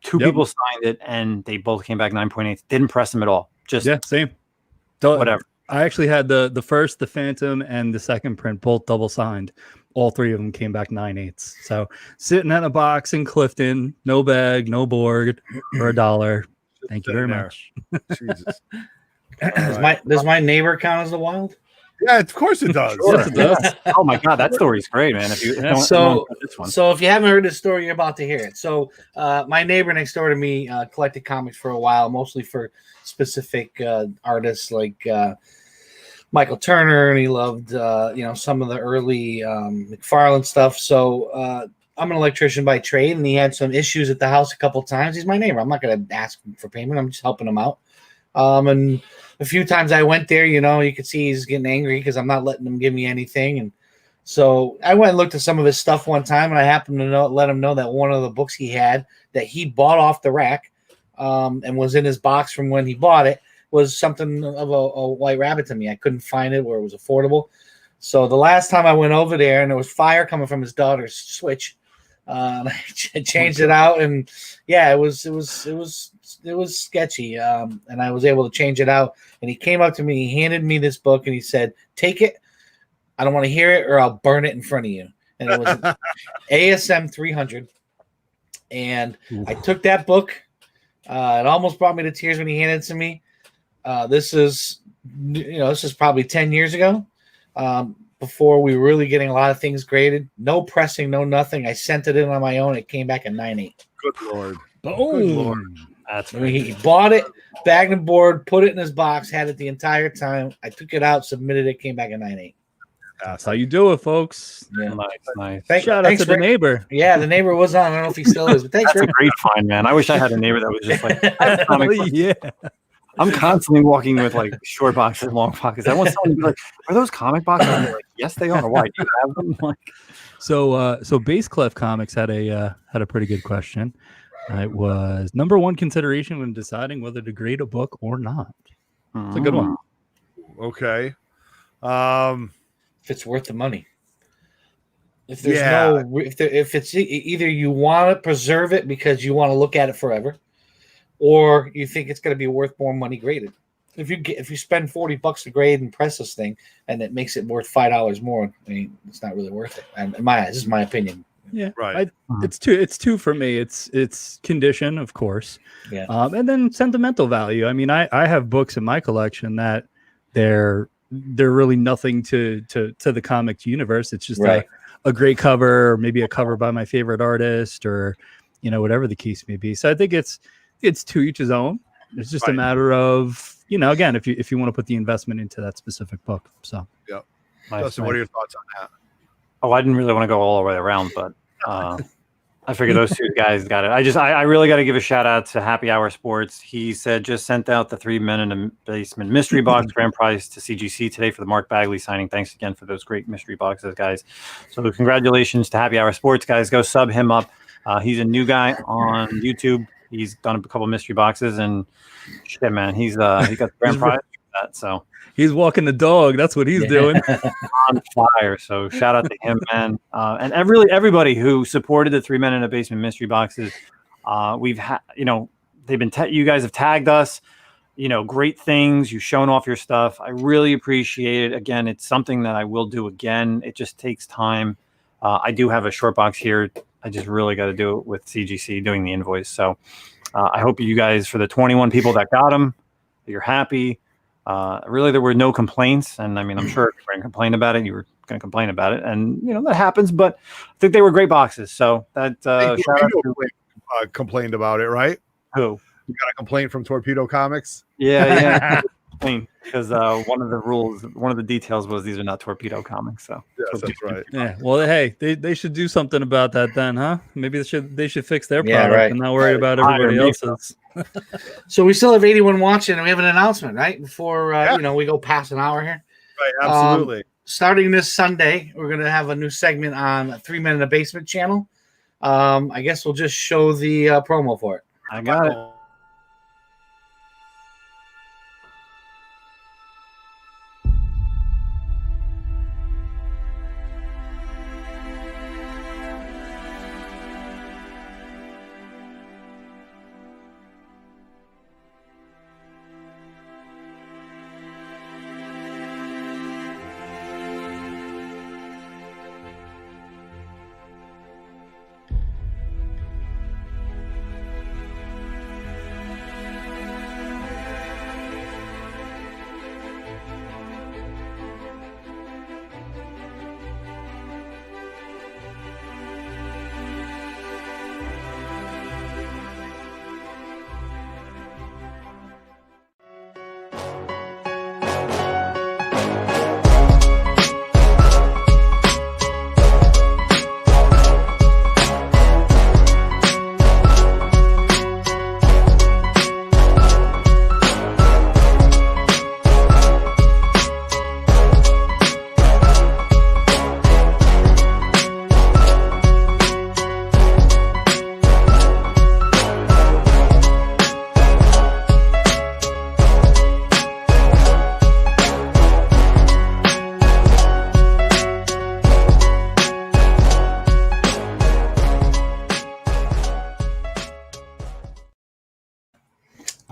2 people signed it, and they both came back 9.8s. Didn't press them at all. Just same. Whatever. I actually had the first, the Phantom, and the second print both double signed. All 3 of them came back 9.8s. So sitting in a box in Clifton, no bag, no board, for $1. Thank you very much. Jesus. Does my neighbor count as the wild? Yeah, of course it does. Yes, it does. Oh my god, that story's great, man. If you so if you haven't heard this story, you're about to hear it. So my neighbor next door to me collected comics for a while, mostly for specific artists like Michael Turner, and he loved some of the early McFarlane stuff. So I'm an electrician by trade, and he had some issues at the house a couple times. He's my neighbor. I'm not going to ask him for payment. I'm just helping him out. And a few times I went there, you could see he's getting angry because I'm not letting him give me anything. And so I went and looked at some of his stuff one time, and I happened to let him know that one of the books he had that he bought off the rack and was in his box from when he bought it was something of a White Rabbit to me. I couldn't find it where it was affordable. So the last time I went over there, and there was fire coming from his daughter's Switch, and I changed it out, and yeah, it was sketchy. And I was able to change it out. And he came up to me, he handed me this book, and he said, "Take it. I don't want to hear it, or I'll burn it in front of you." And it was ASM 300. And I took that book. It almost brought me to tears when he handed it to me. This is probably 10 years ago, before we were really getting a lot of things graded. No pressing, no nothing. I sent it in on my own. It came back at 9.8. Good Lord. Boom. That's I mean, he bought it, bagged and board, put it in his box, had it the entire time. I took it out, submitted it, came back at 9.8. That's how you do it, folks. Yeah. Nice. Shout out to the neighbor. Yeah, the neighbor was on. I don't know if he still is, but thanks, That's Rick. a great find, man. I wish I had a neighbor that was just like, I have comic books. Yeah. I'm constantly walking with like short boxes, long pockets. I want someone to be like, "Are those comic boxes?" And they're like, "Yes, they are." Why do you have them? Like, So Base Clef Comics had a pretty good question. It was number one consideration when deciding whether to grade a book or not. It's a good one. Okay. If it's worth the money. If there's if it's either you want to preserve it because you want to look at it forever, or you think it's going to be worth more money graded. If you spend $40 to grade and press this thing, and it makes it worth $5 more, I mean, it's not really worth it. And in my eyes, this is my opinion. Yeah, right. It's two for me. It's condition, of course, yeah, and then sentimental value. I mean, I have books in my collection that they're really nothing to the comics universe. It's just a great cover, or maybe a cover by my favorite artist, or whatever the case may be. So I think it's to each his own. It's just a matter of, again, if you want to put the investment into that specific book. So, yep. Nice, Justin, what are your thoughts on that? Oh, I didn't really want to go all the way around, but I figured those two guys got it. I really got to give a shout out to Happy Hour Sports. He said just sent out the 3 Men in a Basement mystery box grand prize to CGC today for the Mark Bagley signing. Thanks again for those great mystery boxes, guys. So congratulations to Happy Hour Sports, guys. Go sub him up. He's a new guy on YouTube. He's done a couple mystery boxes, and shit, man, he got the grand prize for that. So he's walking the dog. That's what he's doing. On fire. So shout out to him, man. And everybody who supported the 3 Men in a Basement mystery boxes. We've had, they've been, you guys have tagged us, great things. You've shown off your stuff. I really appreciate it. Again, it's something that I will do again. It just takes time. I do have a short box here. I just really got to do it with CGC doing the invoice. So I hope you guys, for the 21 people that got them, you're happy. Really, there were no complaints. And I mean, I'm sure if you're going to complain about it, you were going to complain about it. And, that happens. But I think they were great boxes. So that complained about it, right? Who? You got a complaint from Torpedo Comics? Yeah. Because one of the details was these are not Torpedo comics. So yes, that's right. Yeah. Well, hey, they should do something about that then, huh? Maybe they should fix their product and not worry about everybody else's. So we still have 81 watching, and we have an announcement right before we go past an hour here. Right. Absolutely. Starting this Sunday, we're gonna have a new segment on 3 Men in a Basement channel. I guess we'll just show the promo for it. I got it.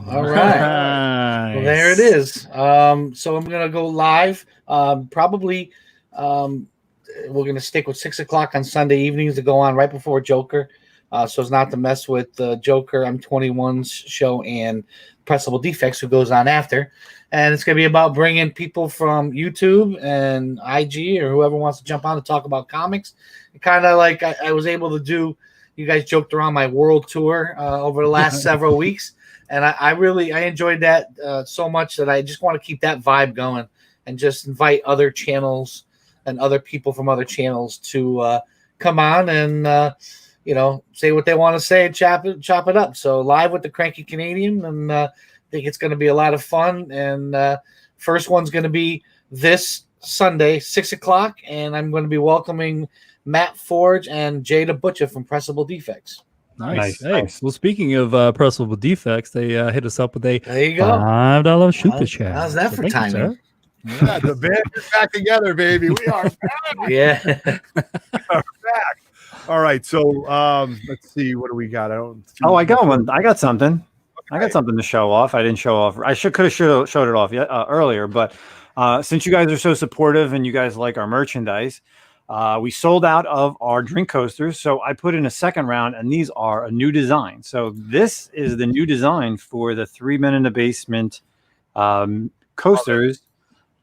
All right. Well, there it is. So I'm going to go live. Probably we're going to stick with 6 o'clock on Sunday evenings to go on right before Joker. So it's not to mess with Joker, I'm21's show, and Pressable Defects, who goes on after. And it's going to be about bringing people from YouTube and IG or whoever wants to jump on to talk about comics. Kind of like I was able to do, you guys joked around my world tour over the last several weeks. And I really enjoyed that so much that I just want to keep that vibe going and just invite other channels and other people from other channels to come on and say what they want to say and chop it up. So live with the Cranky Canadian, and I think it's going to be a lot of fun. And first one's going to be this Sunday, 6:00, and I'm going to be welcoming Matt Forge and Jada Butcher from Pressable Defects. Nice. Hey, well, speaking of Pressable Defects, they hit us up with a $5 super chat. How's that for timing? Yeah, the band is back together, baby. We are back. Yeah. We are back. All right. So let's see. What do we got? I got one. I got something. Okay. I got something to show off. I didn't show off. I could have showed it off earlier, but since you guys are so supportive and you guys like our merchandise, we sold out of our drink coasters. So I put in a second round, and these are a new design. So this is the new design for the 3 Men in the Basement coasters.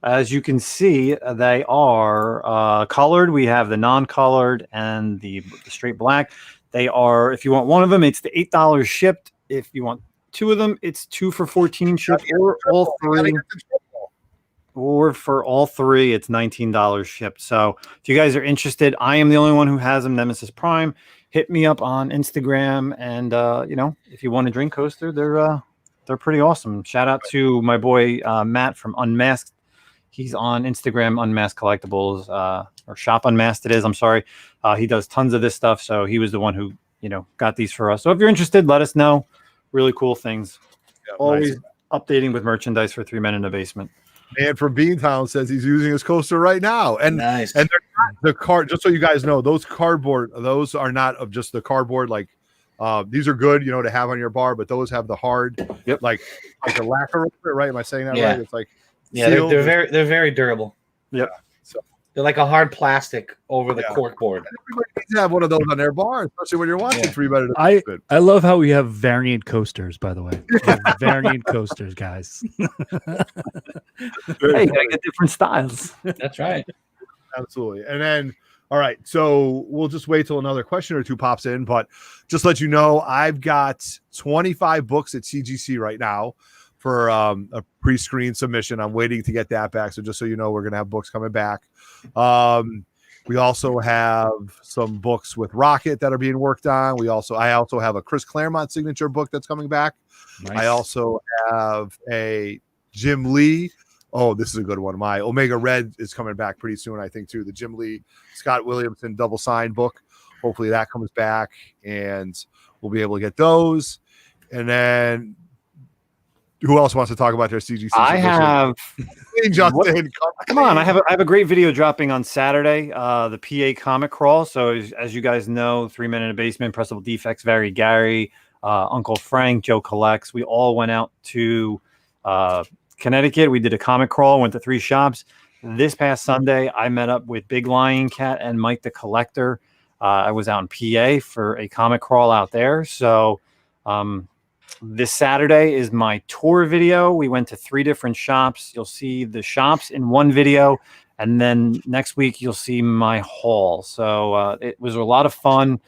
As you can see, they are colored. We have the non-colored and the straight black. They are, if you want one of them, it's the $8 shipped. If you want two of them, it's 2 for $14 shipped, or all three. Or for all three, it's $19 shipped. So if you guys are interested, I am the only one who has them, Nemesis Prime. Hit me up on Instagram, and if you want a drink coaster, they're pretty awesome. Shout out to my boy Matt from Unmasked. He's on Instagram, Unmasked Collectibles, or Shop Unmasked it is. I'm sorry. He does tons of this stuff, so he was the one who got these for us. So if you're interested, let us know. Really cool things. Yeah, always updating with merchandise for 3 Men in the Basement. Man from Beantown says he's using his coaster right now. And nice. And the card, just so you guys know, those are not of just the cardboard. Like these are good, to have on your bar, but those have the hard, like a lacquer, right? Am I saying that right? It's like they're very durable. Yep. So they're like a hard plastic over the cork board. Everybody needs to have one of those on their bar, especially when you're watching 3 Men in the Basement. I love how we have variant coasters, by the way. Variant coasters, guys. Hey, gotta get different styles. That's right. Absolutely. And then, all right, so we'll just wait till another question or two pops in, but just let you know, I've got 25 books at CGC right now for a pre-screen submission. I'm waiting to get that back. So just so you know, we're going to have books coming back. We also have some books with Rocket that are being worked on. I also have a Chris Claremont signature book that's coming back. Nice. I also have a Jim Lee. Oh, this is a good one. My Omega Red is coming back pretty soon, I think, too. The Jim Lee, Scott Williamson double signed book. Hopefully that comes back, and we'll be able to get those. And then who else wants to talk about their CGC? I have. Justin, come on! I have a great video dropping on Saturday. The PA comic crawl. So as you guys know, 3 Men in the Basement, Pressable Defects, Gary, Uncle Frank, Joe Collects. We all went out to Connecticut. We did a comic crawl. Went to 3 shops. This past Sunday, I met up with Big Lion Cat and Mike the Collector. I was out in PA for a comic crawl out there. So. This Saturday is my tour video. We went to 3 different shops. You'll see the shops in one video, and then next week you'll see my haul. So it was a lot of fun.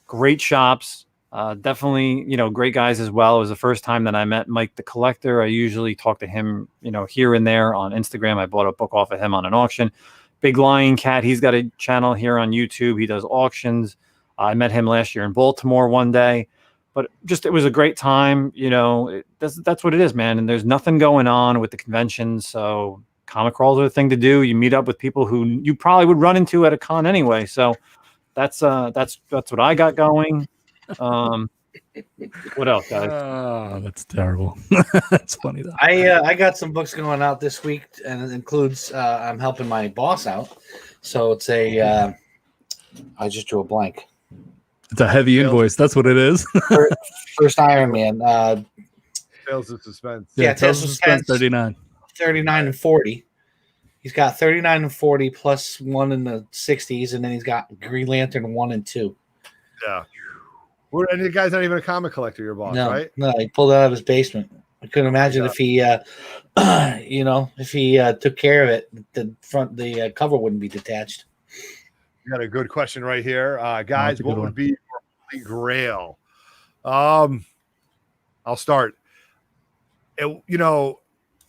Great shops. Definitely, great guys as well. It was the first time that I met Mike the Collector. I usually talk to him, here and there on Instagram. I bought a book off of him on an auction. Big Lion Cat, he's got a channel here on YouTube. He does auctions. I met him last year in Baltimore one day. But it was a great time. That's what it is, man. And there's nothing going on with the convention. So comic crawls are the thing to do. You meet up with people who you probably would run into at a con anyway. So that's what I got going. What else, guys? Oh, that's terrible. That's funny though. I got some books going out this week, and it includes I'm helping my boss out. So it's I just drew a blank. It's a heavy invoice. That's what it is. First Iron Man. Tales of Suspense. Yeah, Tales of Suspense 39 and 40. He's got 39 and 40 plus 1 in the 60s, and then he's got Green Lantern 1 and 2. Yeah. And the guy's not even a comic collector, your boss, right? No, he pulled it out of his basement. I couldn't imagine if he, if he took care of it, the cover wouldn't be detached. You got a good question right here, guys. What would be your Holy Grail? I'll start.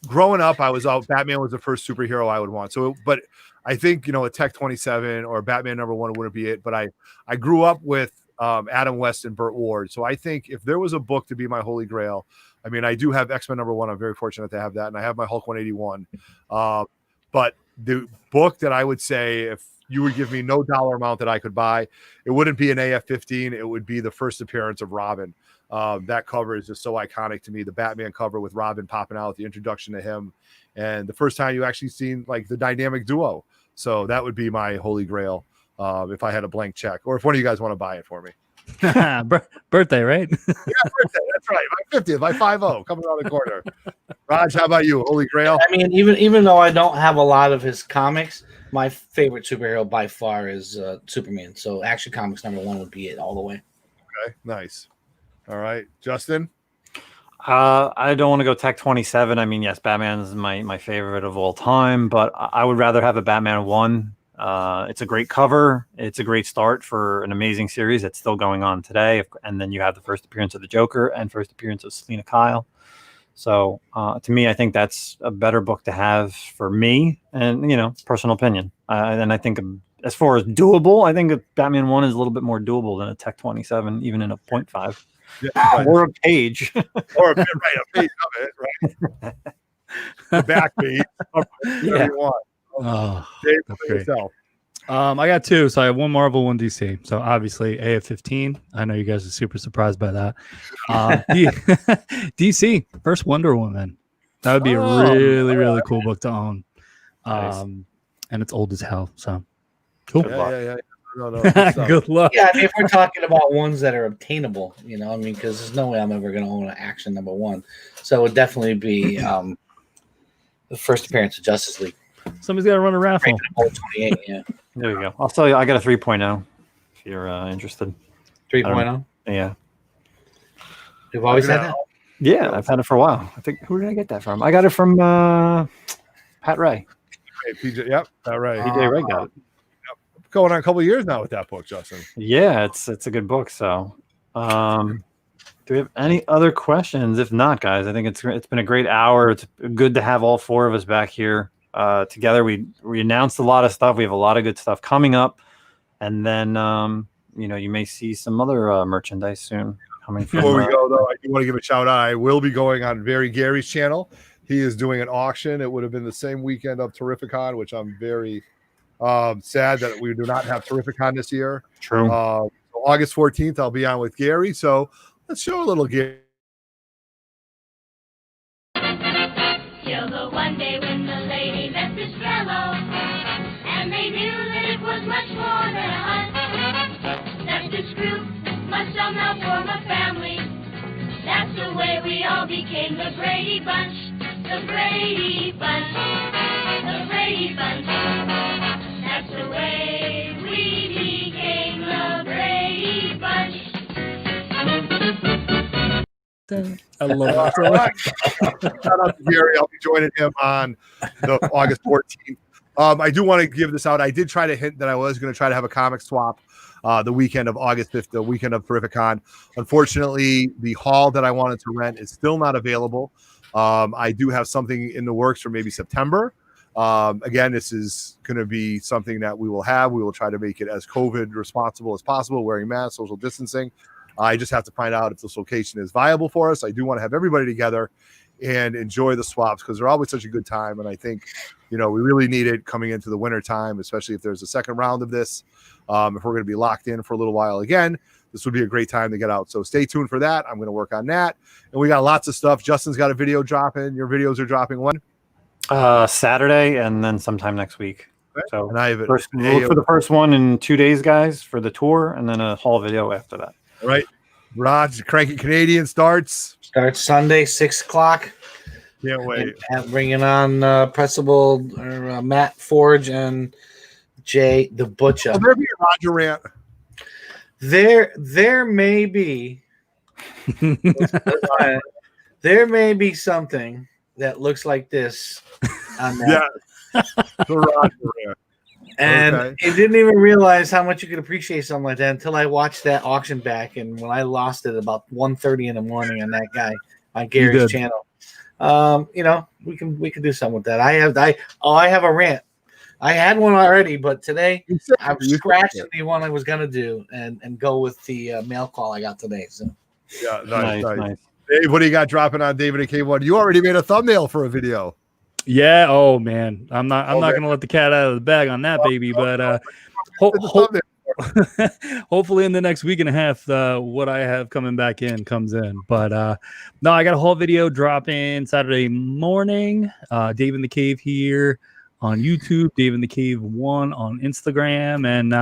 growing up, I was out. Batman was the first superhero I would want. So, but I think a Tech 27 or Batman #1 wouldn't be it. But I grew up with Adam West and Burt Ward. So I think if there was a book to be my holy grail, I mean, I do have X-Men #1. I'm very fortunate to have that, and I have my Hulk 181. But the book that I would say, if you would give me no dollar amount that I could buy, it wouldn't be an AF-15. It would be the first appearance of Robin. That cover is just so iconic to me. The Batman cover with Robin popping out, the introduction to him, and the first time you actually seen like the dynamic duo. So that would be my holy grail if I had a blank check, or if one of you guys want to buy it for me. Birthday, right? Yeah, birthday. That's right. My 50th, my 50 coming around the corner. Raj, how about you? Holy grail? I mean, even though I don't have a lot of his comics, my favorite superhero by far is Superman. So Action Comics #1 would be it all the way. Okay, nice. All right, Justin. I don't want to go Tech 27. I mean, yes, Batman is my favorite of all time, but I would rather have a Batman 1. It's a great cover. It's a great start for an amazing series that's still going on today. And then you have the first appearance of the Joker and first appearance of Selena Kyle. So to me, I think that's a better book to have for me, and personal opinion. And I think as far as doable, I think a Batman 1 is a little bit more doable than a Tech 27, even in a 0.5. Yeah, right. Or a page. Or a page of it, right? The back page. Yeah. You want. Oh, Dave, that's for great. yourself. I got two. So I have one Marvel, one DC. So obviously AF-15. I know you guys are super surprised by that. DC, first Wonder Woman. That would be a really cool book to own. Nice. And it's old as hell. So cool. Yeah. No, Good luck. Yeah, I mean, if we're talking about ones that are obtainable, because there's no way I'm ever going to own an Action #1. So it would definitely be the first appearance of Justice League. Somebody's got to run a raffle. 28, yeah. There you go. I'll tell you, I got a 3.0 if you're interested. 3.0? Yeah. You've always had that? Yeah, I've had it for a while. I think, who did I get that from? I got it from Pat Ray. Hey, PJ, yep, all right. PJ Ray got it. Going on a couple of years now with that book, Justin. Yeah, it's a good book. So, do we have any other questions? If not, guys, I think it's been a great hour. It's good to have all four of us back here together. We announced a lot of stuff. We have a lot of good stuff coming up, and then you may see some other merchandise soon coming. Before we go, though, I do want to give a shout out. I will be going on Very Gary's channel. He is doing an auction. It would have been the same weekend of Terrificon, which I'm very sad that we do not have Terrificon this year. True. So August 14th, I'll be on with Gary. So let's show a little Gary. Till the one day when the lady met this fellow, and they knew that it was much more than a hunt. That this group must somehow form a family. That's the way we all became the Brady Bunch. The Brady Bunch. The Brady Bunch. That's the way we became the Brady Bunch. I love Shout out to Gary. I'll be joining him on the August 14th. I do want to give this out. I did try to hint that I was going to try to have a comic swap the weekend of August 5th, the weekend of Terrificon. Unfortunately, the hall that I wanted to rent is still not available. I do have something in the works for maybe September. Again, this is going to be something that we will have. We will try to make it as COVID responsible as possible, wearing masks, social distancing. I just have to find out if this location is viable for us. I do want to have everybody together and enjoy the swaps because they're always such a good time. And I think, we really need it coming into the winter time, especially if there's a second round of this. If we're going to be locked in for a little while again, this would be a great time to get out. So stay tuned for that. I'm going to work on that. And we got lots of stuff. Justin's got a video dropping. Your videos are dropping when? Saturday and then sometime next week. Okay. So and I have it. Look for the first one in 2 days, guys, for the tour, and then a haul video after that. All right. Raj, Cranky Canadian starts Sunday, 6 o'clock. Can't wait. And bringing on Pressable, or Matt Forge, and Jay the Butcher. Will there be a Roger rant? There may be. There may be something that looks like this on that. Yeah. The Roger rant. And Okay. I didn't even realize how much you could appreciate something like that until I watched that auction back. And when I lost it about 1:30 in the morning on that guy on Gary's channel, You know, we can do something with that. I have a rant. I had one already, but today I'm scratching the one I was gonna do and go with the mail call I got today. So yeah, nice. Dave, what do you got dropping on David and K1? You already made a thumbnail for a video. Yeah. Oh man, I'm not gonna let the cat out of the bag on that baby, but hopefully in the next week and a half, what I have coming back in comes in. But no, I got a whole video dropping Saturday morning. Dave in the Cave here on YouTube, Dave in the Cave 1 on Instagram, and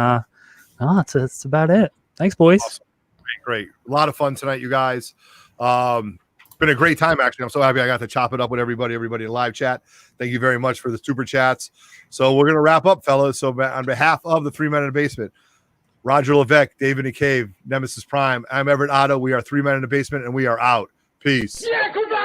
that's about it. Thanks, boys. Awesome. Great. A lot of fun tonight, you guys. Been a great time, actually. I'm so happy I got to chop it up with everybody in live chat. Thank you very much for the super chats. So we're going to wrap up, fellas. So on behalf of the 3 Men in the Basement, RogerLev, David in the Cave, Nemesis Prime, I'm Everett Otto. We are 3 Men in the Basement, and we are out. Peace. Yeah,